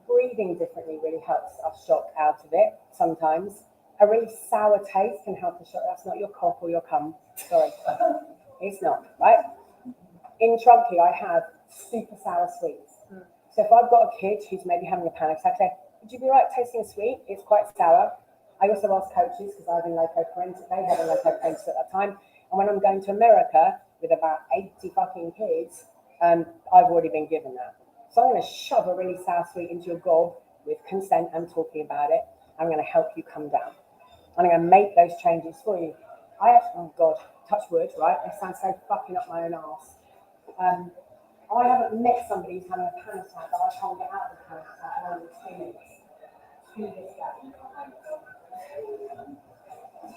Breathing differently really helps us shock out of it sometimes. A really sour taste can help us shock, that's not your cough or your cum, sorry. It's not, right? In Trunky, I have super sour sweets. So if I've got a kid who's maybe having a panic attack, I say, would you be right tasting a sweet? It's quite sour. I also ask coaches, because I was in loco parental, they had a loco parental at that time. And when I'm going to America with about 80 fucking kids, I've already been given that. So I'm going to shove a really sour sweet into your gob with consent and talking about it. I'm going to help you come down. I'm going to make those changes for you. Oh God, touch wood, right? I sound so fucking up my own arse. I haven't met somebody who's having a panic attack that I can't get out of the panic attack in only 2 minutes. 2 minutes ago.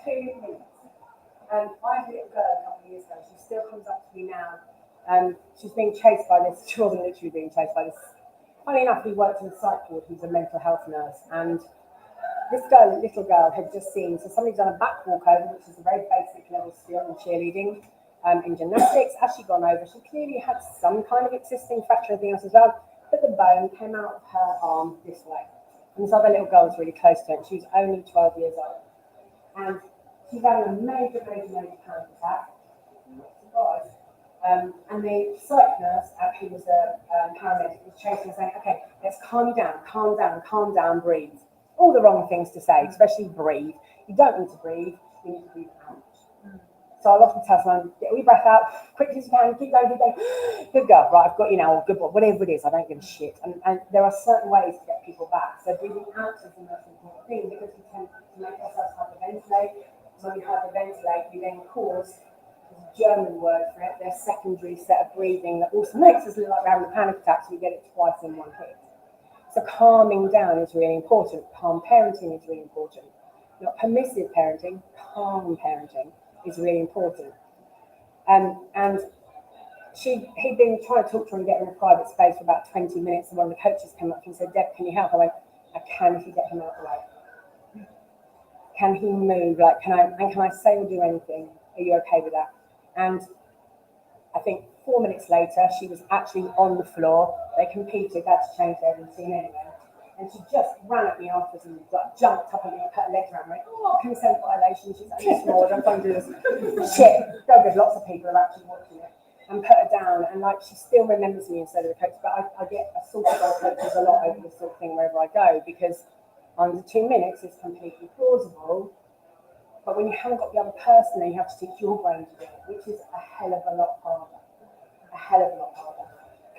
2 minutes. I had a little girl a couple of years ago. She still comes up to me now. She's being chased by this. She wasn't literally being chased by this. Funny enough, he worked in a psych ward. He's a mental health nurse, and this girl, little girl, had just seen. So somebody's done a back walk over, which is a very basic level skill in cheerleading. In gymnastics, as she'd gone over, she clearly had some kind of existing fracture and everything else as well, but the bone came out of her arm this way. And this other little girl was really close to her, and she was only 12 years old. And she's having a major panic attack, not surprised. And the psych nurse, actually was a paramedic, was chasing her saying, okay, let's calm you down, calm down, breathe. All the wrong things to say, especially breathe. You don't need to breathe, you need to breathe out. So I'll often tell someone, get your breath out, quickly as you can, keep going. Good girl, right, I've got you now, good boy, whatever it is, I don't give a shit. And there are certain ways to get people back. So breathing out is the most important thing because we tend to make ourselves hyperventilate. So when we hyperventilate, we then cause, there's a German word for it, there's secondary set of breathing that also makes us look like we're having a panic attack, so we get it twice in one hit. So calming down is really important. Calm parenting is really important. Not permissive parenting, calm parenting is really important. And he'd been trying to talk to her and get her in a private space for about 20 minutes, and one of the coaches came up and said, Deb, can you help? I went, I can if you get him out of the way. Can he move? Like, can I say or do anything? Are you okay with that? And I think 4 minutes later, she was actually on the floor. They competed, they had to change their routine anyway. And she just ran at me afterwards and like, jumped up at me and put her legs around me. Oh, consent violation. She's only small. I don't do this shit. Go good. Lots of people are actually watching it. And put her down. And like, she still remembers me instead of the coach. But I get assaulted by coaches a lot over this sort of thing wherever I go, because under 2 minutes is completely plausible. But when you haven't got the other person there, you have to teach your brain to do it, which is a hell of a lot harder. A hell of a lot harder.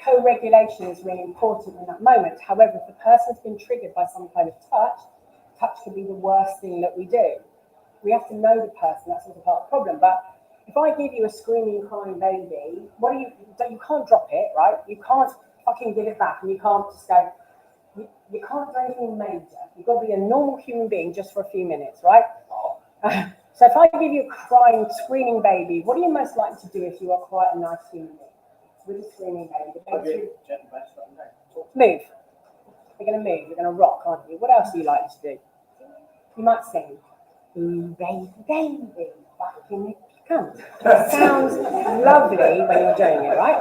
Co-regulation is really important in that moment. However, if the person's been triggered by some kind of touch can be the worst thing that we do. We have to know the person, that's also part of the problem. But if I give you a screaming, crying baby, you can't drop it, right? You can't fucking give it back, and you can't just go, you can't do anything major. You've got to be a normal human being just for a few minutes, right? So if I give you a crying, screaming baby, what are you most likely to do if you are quite a nice human being? With a screaming baby, move. You're going to move. You're going to rock, aren't you? What else are you likely to do? You might sing, "Ooh, baby, baby, back in the cunt." It sounds lovely when you're doing it, right?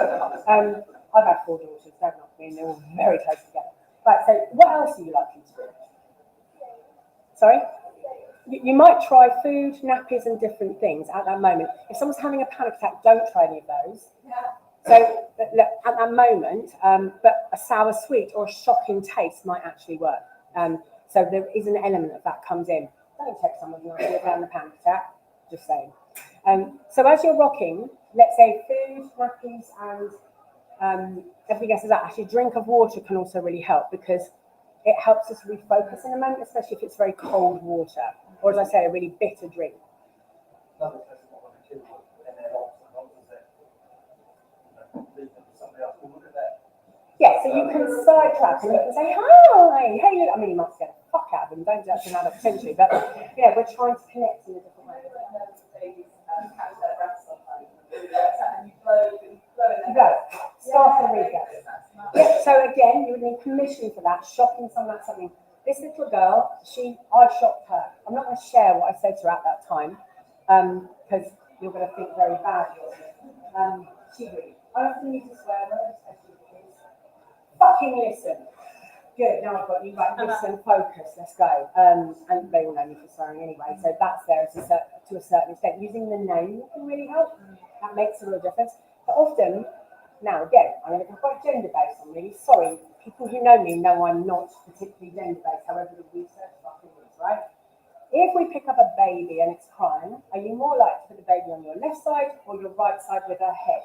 I've had 4 daughters, don't knock me, and they're all very close together. Right. So, what else are you likely to do? Sorry. You might try food, nappies, and different things at that moment. If someone's having a panic attack, don't try any of those. So look, at that moment, but a sour sweet or a shocking taste might actually work. So there is an element of that comes in. Don't check someone's not having a panic attack, just saying. So as you're rocking, let's say food, nappies, and everything else is that. Actually, a drink of water can also really help, because it helps us refocus in a moment, especially if it's very cold water, or as I say, a really bitter drink. Yeah, so you can sidetrack and you can say, "Hi, hey, look." I mean, you might get the fuck out of them, don't do that to an adult potentially, but yeah, we're trying to connect in a different way. Blow. Start the regaz. Yeah, so again, you would need permission for that. Shocking someone, that's something. This little girl, I shocked her. I'm not going to share what I said to her at that time, because you're going to think very badly of me. She really. I often use a swear word, especially with kids. Fucking listen. Good, now I've got you. Right, listen, focus, let's go. And they all know me for swearing anyway, so that's there to a certain extent. Using the name can really help. That makes a real difference. But often, now again, I'm going to go quite gender-based. I'm really sorry. People who know me know I'm not particularly gender-based, however the research fucking is, right? If we pick up a baby and it's crying, are you more likely to put the baby on your left side or your right side with her head?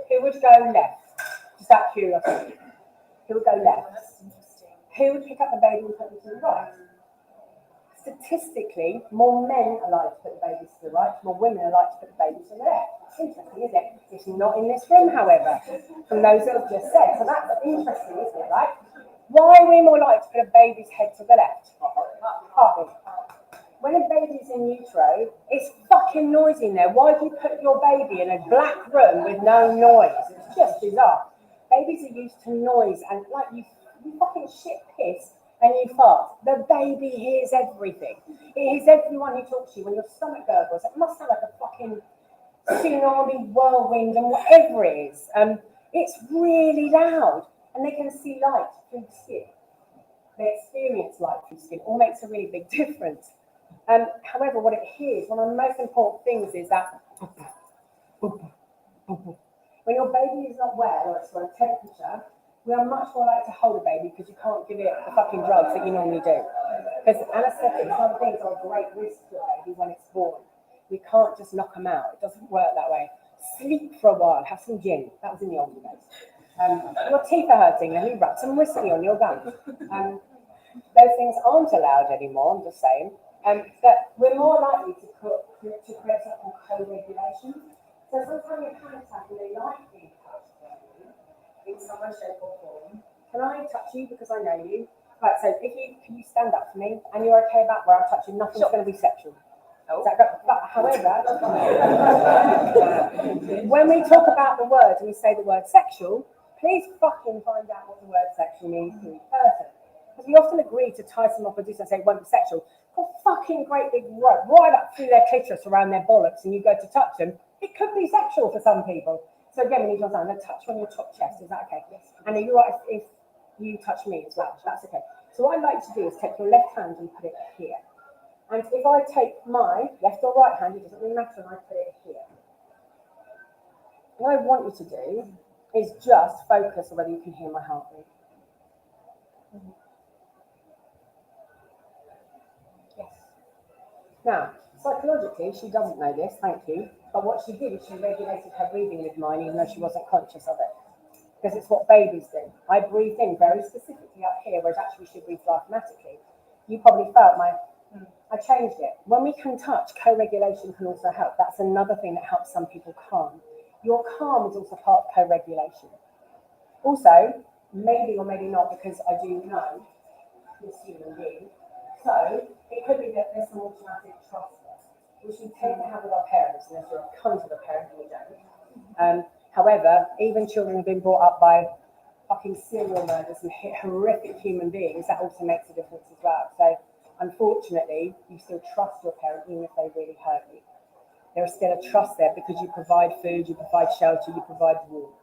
Who would go left? Just out of curiosity. Who would go left? Who would pick up the baby and put them to the right? Statistically, more men are likely to put the babies to the right, more women are likely to put the babies to the left. It's interesting, isn't it? It's not in this room, however, from those that have just said. So that's interesting, isn't it, right? Why are we more likely to put a baby's head to the left? Partly. When a baby's in utero, it's fucking noisy in there. Why do you put your baby in a black room with no noise? It's just bizarre. Babies are used to noise, and like you fucking shit piss and you fart. The baby hears everything. It hears everyone who talks to you. When your stomach gurgles, it must sound like a fucking tsunami, whirlwind, and whatever it is. It's really loud, and they can see light through the skin. They experience light through skin. It all makes a really big difference. However, what it hears, one of the most important things is that when your baby is not well or it's for a temperature, we are much more likely to hold a baby because you can't give it the fucking drugs that you normally do. Because anesthetics and other things are a great risk to a baby when it's born. We can't just knock them out. It doesn't work that way. Sleep for a while. Have some gin. That was in the olden days. Your teeth are hurting. Let me rub some whiskey on your gums. Those things aren't allowed anymore, I'm just saying. But we're more likely to create something called co-regulation. So sometimes you panic attack and they like being touched in some way, shape or form. Can I touch you because I know you? Right, so can you stand up for me and you're okay about where I touch you, nothing's going to be sexual. But however, when we talk about the word and we say the word sexual, please fucking find out what the word sexual means to each person. Because we often agree to tie someone up or do something and say it won't be sexual. A fucking great big rope right up through their clitoris around their bollocks and you go to touch them, it could be sexual for some people. So again, we need to understand, I'm going to touch you on your top chest. Is that okay? Yes. And are you right if you touch me as well? That's okay. So what I like to do is take your left hand and put it here. And if I take my left or right hand, it doesn't really matter, and I put it here. What I want you to do is just focus on whether you can hear my heartbeat. Yes. Now, psychologically, she doesn't know this, thank you. But what she did is she regulated her breathing with mine, even though she wasn't conscious of it. Because it's what babies do. I breathe in very specifically up here, whereas actually she breathes diaphragmatically. You probably felt I changed it. When we can touch, co-regulation can also help. That's another thing that helps some people calm. Your calm is also part of co-regulation. Also, maybe or maybe not, because I do know this human being. So it could be that there's some automatic trust there, which we tend to have with our parents, unless you're a cunt of a parent and we don't. However, even children have been brought up by fucking serial murders and horrific human beings. That also makes a difference as well. So unfortunately, you still trust your parent even if they really hurt you. There's still a trust there because you provide food, you provide shelter, you provide warmth.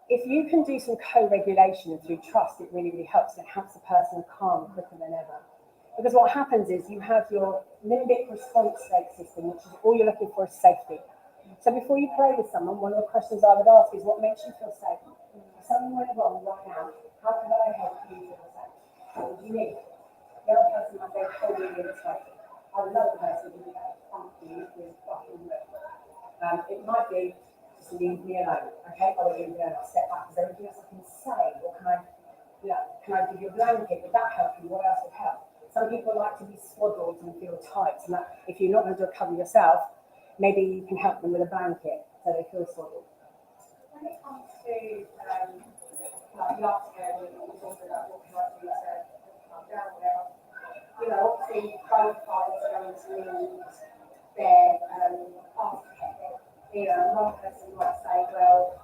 If you can do some co-regulation through trust, it really, really helps. It helps the person calm quicker than ever. Because what happens is you have your limbic response state system, which is all you're looking for is safety. So before you play with someone, one of the questions I would ask is what makes you feel safe? If something went wrong right now, how can I help you feel safe? What do you need? The other person might say, hold me this way. I love the person who goes, thank you, this fucking look. It might be, just leave me alone, okay? I'll leave me alone, I'll step back. Is there anything else I can say? Or can I give you a blanket? Would that help you? What else would help? Some people like to be swaddled and feel tight, and that, if you're not going to recover yourself, maybe you can help them with a blanket so they feel swaddled. When it comes to like last year, we were talking about what can I do to calm down, whatever. You know, obviously, both parties are going to need their aftercare. You know, one person might say, well,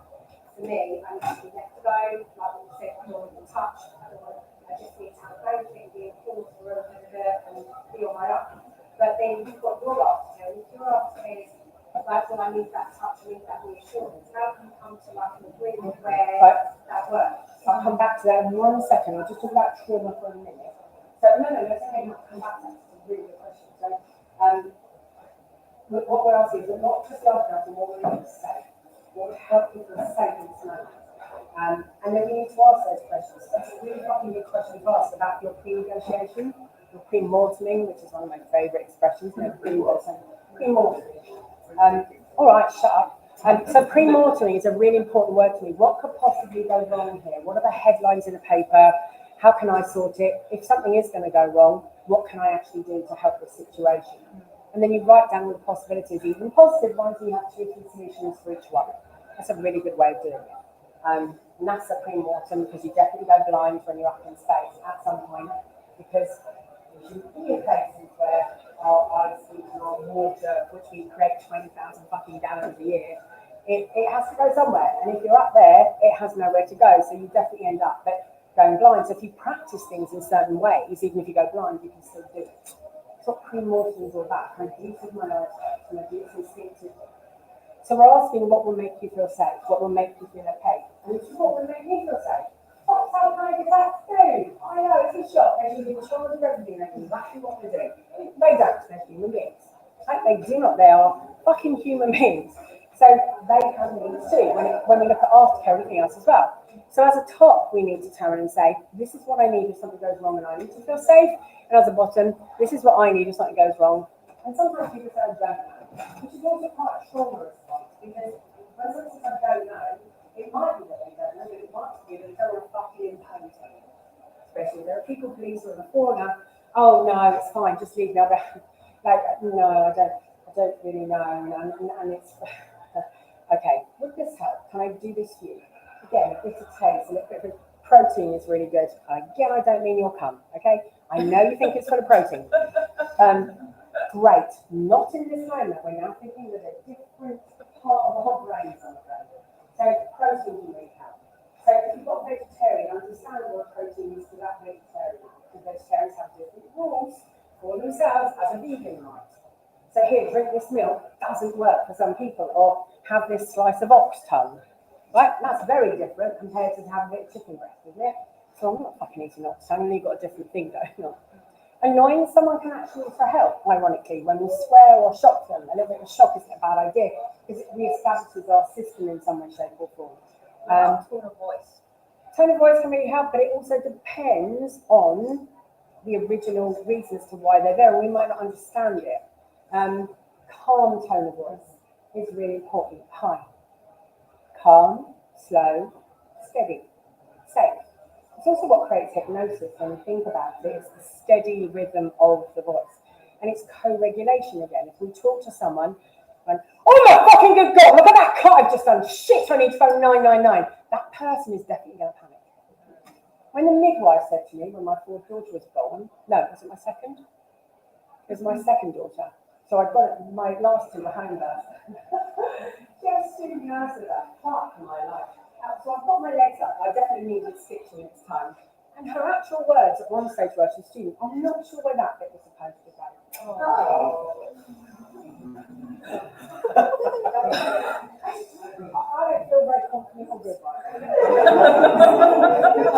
for me, I need to be left alone, like we said, I don't want to touch, I just need to have a blanket, be in pools for a bit and be on my own. But then you've got your aftercare, and if your aftercare is like, well, I need that touch, I need that reassurance. How can you come to like an agreement where that works? I'll come back to that in 1 second. I'll just talk about trauma for a minute. So, no, it's okay, I'll come back to that. It's a really good question. So, what we're asking is not just love us, but what we need to say. What would help you feel safe in this moment? And then we need to ask those questions. That's a really fucking good question to ask about your pre-negotiation, your pre-morteming, which is one of my favourite expressions. Pre-morteming. All right, shut up. So pre-morteming is a really important word to me. What could possibly go wrong here? What are the headlines in the paper? How can I sort it? If something is going to go wrong, what can I actually do to help the situation? And then you write down all the possibilities, even positive ones, and you have 2 or 3 solutions for each one. That's a really good way of doing it. And that's a pre-mortem, because you definitely go blind when you're up in space at some point, because there shouldn't be places where our ice and our water, which we create 20,000 fucking gallons a year, it has to go somewhere. And if you're up there, it has nowhere to go. So you definitely end up going blind. So if you practice things in certain ways, even if you go blind, you can still do it. That's what pre-mortem is all about. Can I do this with my eyes? Can I do this instinctively? So we're asking what will make you feel safe, what will make you feel okay. And this is what will make me feel safe. How can I get that food? I know, it's a shock. They should be in charge of everything. They can exactly what they're doing. They don't, they're human beings. Like, they do not, they are fucking human beings. So they have needs too, when we look at aftercare and everything else as well. So as a top, we need to turn and say, this is what I need if something goes wrong and I need to feel safe. And as a bottom, this is what I need if something goes wrong. And sometimes people say, I don't know, which is also quite a trauma response, because when someone says, I don't know, it might be that they don't know, but it might be that they don't want to fucking impose on you. Especially there are people police or the foreigner, oh no, it's fine, just leave me. Like, no, I don't really know, and it's okay. Would this help? Can I do this for you? Again, a bit of taste, a little bit of protein is really good. Again, I don't mean you'll come, okay? I know you think it's full of protein. Great. Not in this moment. We're now thinking with a different part of our brains, I'm afraid. So protein can really help. So if you've got vegetarian, understand what protein is to that vegetarian. Because vegetarians have different rules for themselves as a vegan might. So here, drink this milk doesn't work for some people. Or have this slice of ox tongue, right? That's very different compared to having a bit of chicken breast, isn't it? So I'm not fucking eating ox tongue, and you've got a different thing going on. Annoying someone can actually also help, ironically, when we swear or shock them. A little bit of shock isn't a bad idea because it reestablishes our system in some way, shape, or form. Tone of voice. Tone of voice can really help, but it also depends on the original reasons to why they're there, and we might not understand it. Calm tone of voice is really important. Hi. Calm, slow, steady, safe. It's also what creates hypnosis when you think about it. It's the steady rhythm of the voice. And it's co-regulation again. If we talk to someone and, oh my fucking good God, look at that cut I've just done. Shit, I need to phone 999. That person is definitely going to panic. When the midwife said to me, when my fourth daughter was born, no, was it my second? It was my second daughter. So I got it, my last two were home birth. Just sitting out of that part of my life. So I've got my legs up. I definitely needed stitching this time. And her actual words at one stage were, she's student, I'm not sure where that bit was supposed to go. I don't feel very confident or good right now.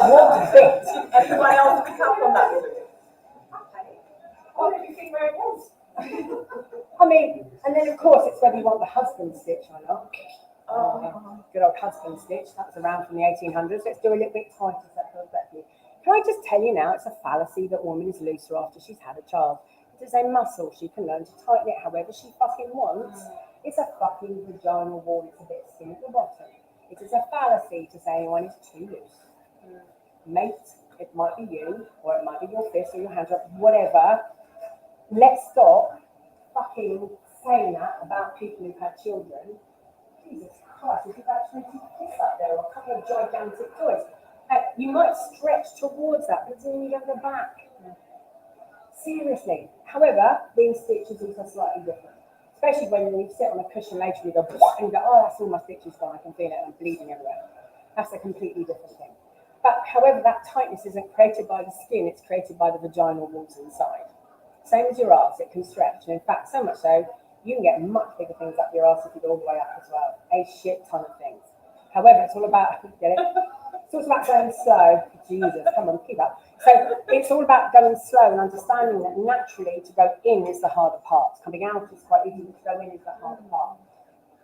What bit? Everyone else pick up on that. Okay. What did you think where it was? I mean, and then of course it's whether you want the husband stitch or not. Good old husband stitch, that's around from the 1800s. Let's do a little bit tighter so that feels better for you. Can I just tell you now, it's a fallacy that a woman is looser after she's had a child. It is a muscle. She can learn to tighten it however she fucking wants. It's a fucking vaginal wall. It's a bit skin at the bottom. It is a fallacy to say anyone is too loose. Mate, it might be you, or it might be your fist or your hands up, whatever. Let's stop fucking saying that about people who've had children. Jesus Christ, if you've actually put a kiss up there or a couple of gigantic toys, you might stretch towards that, but then you go to the back. Seriously. However, being stitched is also slightly different. Especially when you sit on a cushion later and you go, and you go, oh, that's all my stitches gone, I can feel it, and I'm bleeding everywhere. That's a completely different thing. But however, that tightness isn't created by the skin, it's created by the vaginal walls inside. Same as your arse, it can stretch. And in fact, so much so, you can get much bigger things up your arse if you go all the way up as well. A shit ton of things. However, it's all about, get it? It's all about going slow. Jesus, come on, keep up. So it's all about going slow and understanding that naturally to go in is the harder part. Coming out is quite easy, to go in is the harder part.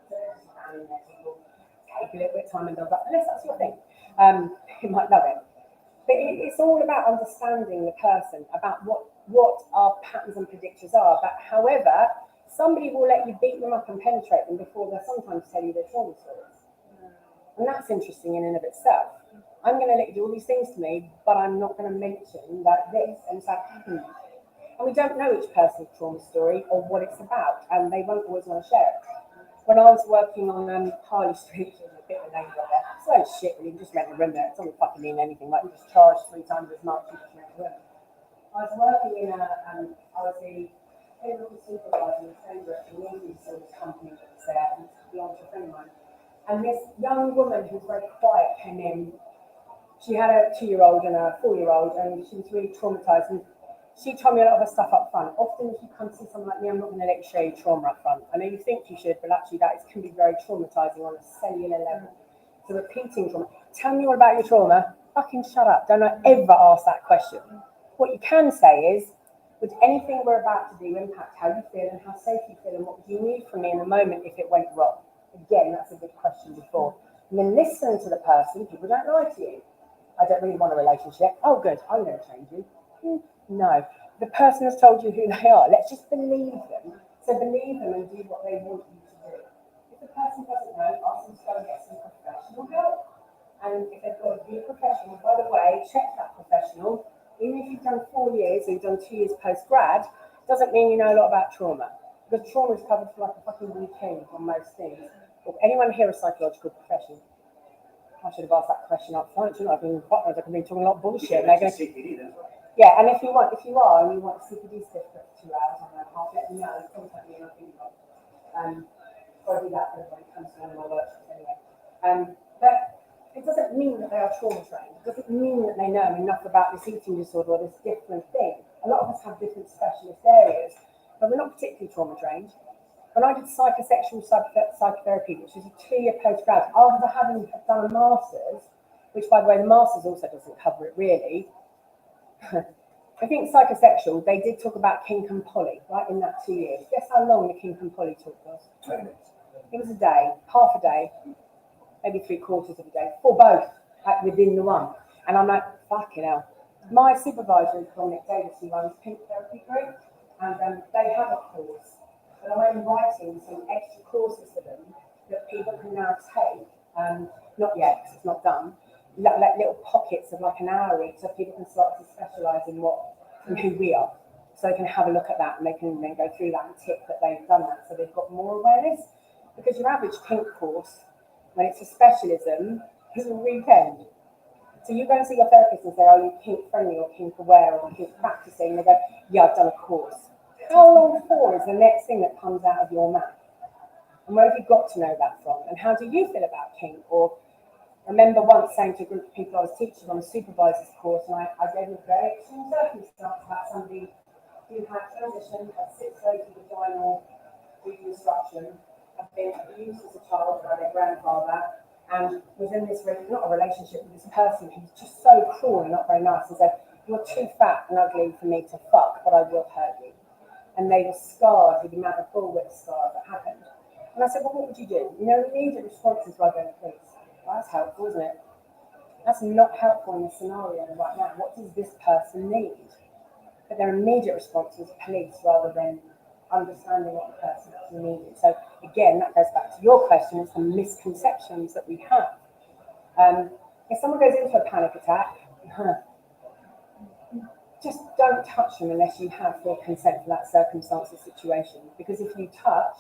So standing there, people take a little bit of time and build up, unless that's your thing. You might love it. But it's all about understanding the person, about what our patterns and predictors are. But however, somebody will let you beat them up and penetrate them before they'll sometimes tell you their trauma stories. And that's interesting in and of itself. I'm going to let you do all these things to me, but I'm not going to mention that this. And it's like, And we don't know each person's trauma story or what it's about, and they won't always want to share it. When I was working on Harley Street, which is a bit of a name up there, it's no shit, really, you just rent a room there. It doesn't fucking mean anything. Like, you just charge 3 times as much, you just rent a room. I was working in I was the clinical supervisor in the chamber at the movie sort of company that was there, and to be honest, a friend of mine. And this young woman who was very quiet came in. She had a 2-year-old and a 4-year-old, and she was really traumatized. And she told me a lot of her stuff up front. Often, if you come to someone like me, I'm not going to let you show your trauma up front. I know you think you should, but actually, can be very traumatizing on a cellular level. So, repeating trauma. Tell me all about your trauma. Fucking shut up. Don't ever ask that question. What you can say is, would anything we're about to do impact how you feel and how safe you feel, and what would you need from me in the moment if it went wrong? Again, that's a good question before. And then listen to the person. People don't lie to you. I don't really want a relationship. Oh, good. I'm going to change you. No. The person has told you who they are. Let's just believe them. So believe them and do what they want you to do. If the person doesn't know, ask them to go and get some professional help. And if they've got to be a professional, by the way, check that professional. Even if you've done 4 years or you've done 2 years post-grad, doesn't mean you know a lot about trauma. Because trauma is covered for like a fucking weekend on most things. Or anyone here a psychological profession? I should have asked that question up front. You know, I've been talking a lot of bullshit. They're going to yeah, and if you are and you want a CPD certificate for 2 hours, I'll let you know. Contact me and I'll give you one. I'll do that for everybody who comes to one of my workshops anyway. But it doesn't mean that they are trauma trained. It doesn't mean that they know enough about this eating disorder or this different thing. A lot of us have different specialist areas, but we're not particularly trauma trained. When I did psychosexual psychotherapy, which is a 2-year postgrad, after having done a master's, which by the way, the master's also doesn't cover it really. I think psychosexual, they did talk about kink and poly, right, in that 2 years. Guess how long the kink and poly talk was? 20 minutes. It was a day, half a day, maybe 3/4 of a day, for both, like within the one. And I'm like, fucking hell. My supervisor is Dominic Davis, who runs Kink Therapy Group, and they have a course. And I'm writing some extra courses for them that people can now take, not yet, because it's not done, like little pockets of like an hour each, so people can start to specialise in what and who we are. So they can have a look at that and they can then go through that and tick that they've done that, so they've got more awareness. Because your average kink course, when it's a specialism, is a weekend. So you go and see your therapist and say, are you kink friendly or kink aware or kink practicing? And they go, yeah, I've done a course. How long for is the next thing that comes out of your mouth? And where have you got to know that from? And how do you feel about kink? Or I remember once saying to a group of people I was teaching on a supervisor's course, and I gave them a very extreme circumstance about somebody who had transition, had 6 days of vaginal reconstruction, had been abused as a child by their grandfather, and was in this, not a relationship with this person who's just so cruel and not very nice, and said, you're too fat and ugly for me to fuck, but I will hurt you. And they were scarred with the amount of bullwhip scars that happened. And I said, well, what would you do? You know, immediate responses were going, please. Well, that's helpful, isn't it? That's not helpful in the scenario right now. What does this person need? But their immediate response was police rather than understanding what the person actually needed. So again, that goes back to your question, it's the misconceptions that we have. If someone goes into a panic attack, just don't touch them unless you have full consent for that circumstance or situation. Because if you touch,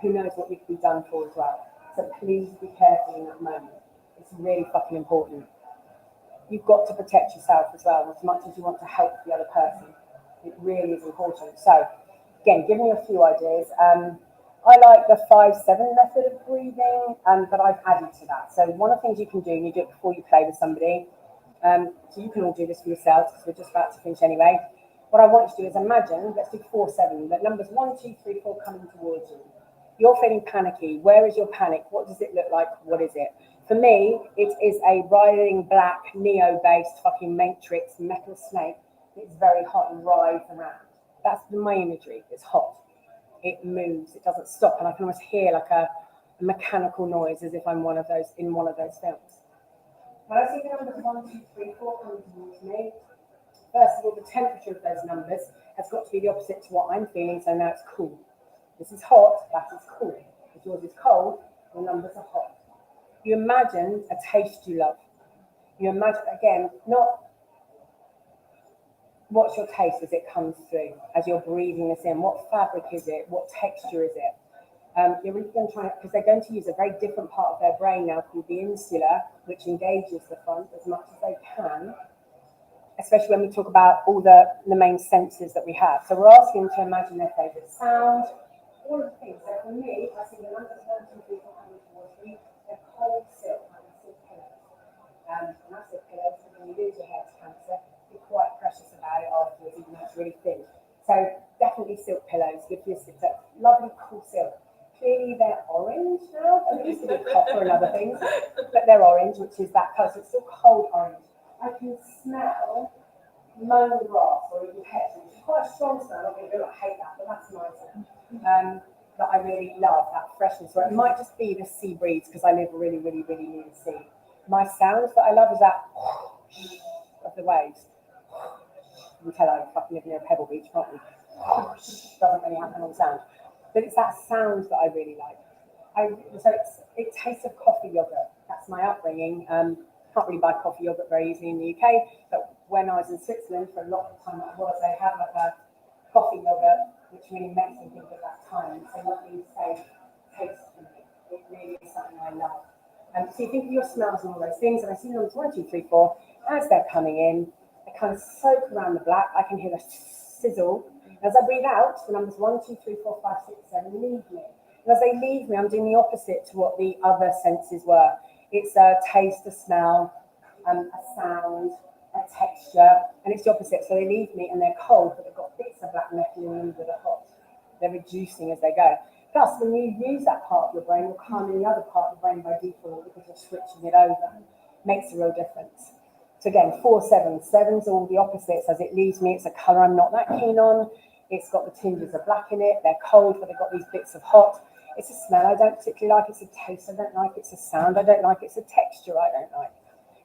who knows what we could be done for as well. So please be careful in that moment. It's really fucking important. You've got to protect yourself as well, as much as you want to help the other person. It really is important. So, again, giving you a few ideas. I like the 5-7 method of breathing, but I've added to that. So one of the things you can do, and you do it before you play with somebody, so you can all do this for yourselves, because we're just about to finish anyway. What I want you to do is imagine, let's do 4-7, but numbers 1, 2, 3, 4 coming towards you. You're feeling panicky. Where is your panic? What does it look like? What is it? For me, it is a writhing black, Neo-based fucking Matrix metal snake. It's very hot and writhes around. That's my imagery. It's hot. It moves. It doesn't stop. And I can almost hear like a mechanical noise as if I'm in one of those films. When I see the numbers 1, 2, 3, 4 coming towards me, first of all, the temperature of those numbers has got to be the opposite to what I'm feeling, so now it's cool. This is hot, that is cool. If yours is cold, the numbers are hot. You imagine a taste you love. You imagine, again, not what's your taste as it comes through, as you're breathing this in. What fabric is it? What texture is it? You're really going to try, because they're going to use a very different part of their brain now called the insula, which engages the front as much as they can, especially when we talk about all the main senses that we have. So we're asking them to imagine their favourite sound, all of the things. So for me, I see the numbers 1, 2, 3, 4 coming towards me. They're cold silk, like silk pillows. And that's silk pillows, and when you lose your hair to cancer, you're quite precious about it afterwards, even though it's really thin. So definitely silk pillows. Give you a lovely, cool silk. Clearly they're orange now. They used to be copper and other things, but they're orange, which is that colour. So it's still cold orange. I can smell mown grass or even petrol, which is quite a strong smell. I don't hate that, but that's nice. That I really love, that freshness. Or it might just be the sea breeze, because I live really, really, really near the sea. My sound that I love is that of the waves. You can tell I fucking live near a pebble beach, can't we? Doesn't really have any sound. But it's that sound that I really like. It tastes of coffee yogurt. That's my upbringing. Can't really buy coffee yogurt very easily in the UK, but when I was in Switzerland for a long time, they had like a coffee yogurt, which really makes me think of that time. It's a lovely, safe taste for me. It really is something I love. So you think of your smells and all those things, and I see numbers 1, 2, 3, 4 as they're coming in. They kind of soak around the black. I can hear the sizzle. As I breathe out, the numbers 1, 2, 3, 4, 5, 6, 7 leave me. And as they leave me, I'm doing the opposite to what the other senses were. It's a taste, a smell, a sound, a texture, and it's the opposite. So they leave me and they're cold, but they've got bits of black metal in them that are hot. They're reducing as they go. Plus, when you use that part of your brain, you're calming the other part of the brain by default because you're switching it over. Makes a real difference. So again, 4, 7. 7's all the opposites. As it leaves me, it's a colour I'm not that keen on. It's got the tinges of black in it. They're cold, but they've got these bits of hot. It's a smell I don't particularly like. It's a taste I don't like. It's a sound I don't like. It's a texture I don't like.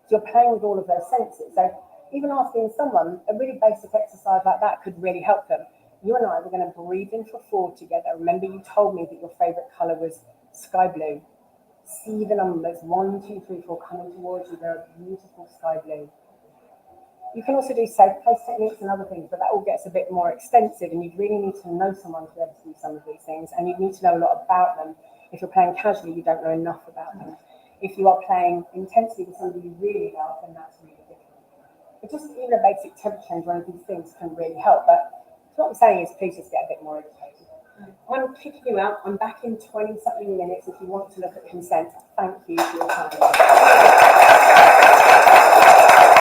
So you're playing with all of those senses. So even asking someone, a really basic exercise like that could really help them. You and I were going to breathe in for 4 together. Remember, you told me that your favourite colour was sky blue. See the numbers, 1, 2, 3, 4 coming towards you. They're a beautiful sky blue. You can also do safe place techniques and other things, but that all gets a bit more extensive, and you'd really need to know someone to be able to do some of these things, and you'd need to know a lot about them. If you're playing casually, you don't know enough about them. If you are playing intensely with somebody you really love, then that's really different. But just even a basic temp change, one of these things can really help. But what I'm saying is, please just get a bit more educated. I'm kicking you out. I'm back in 20-something minutes if you want to look at consent. Thank you for your time.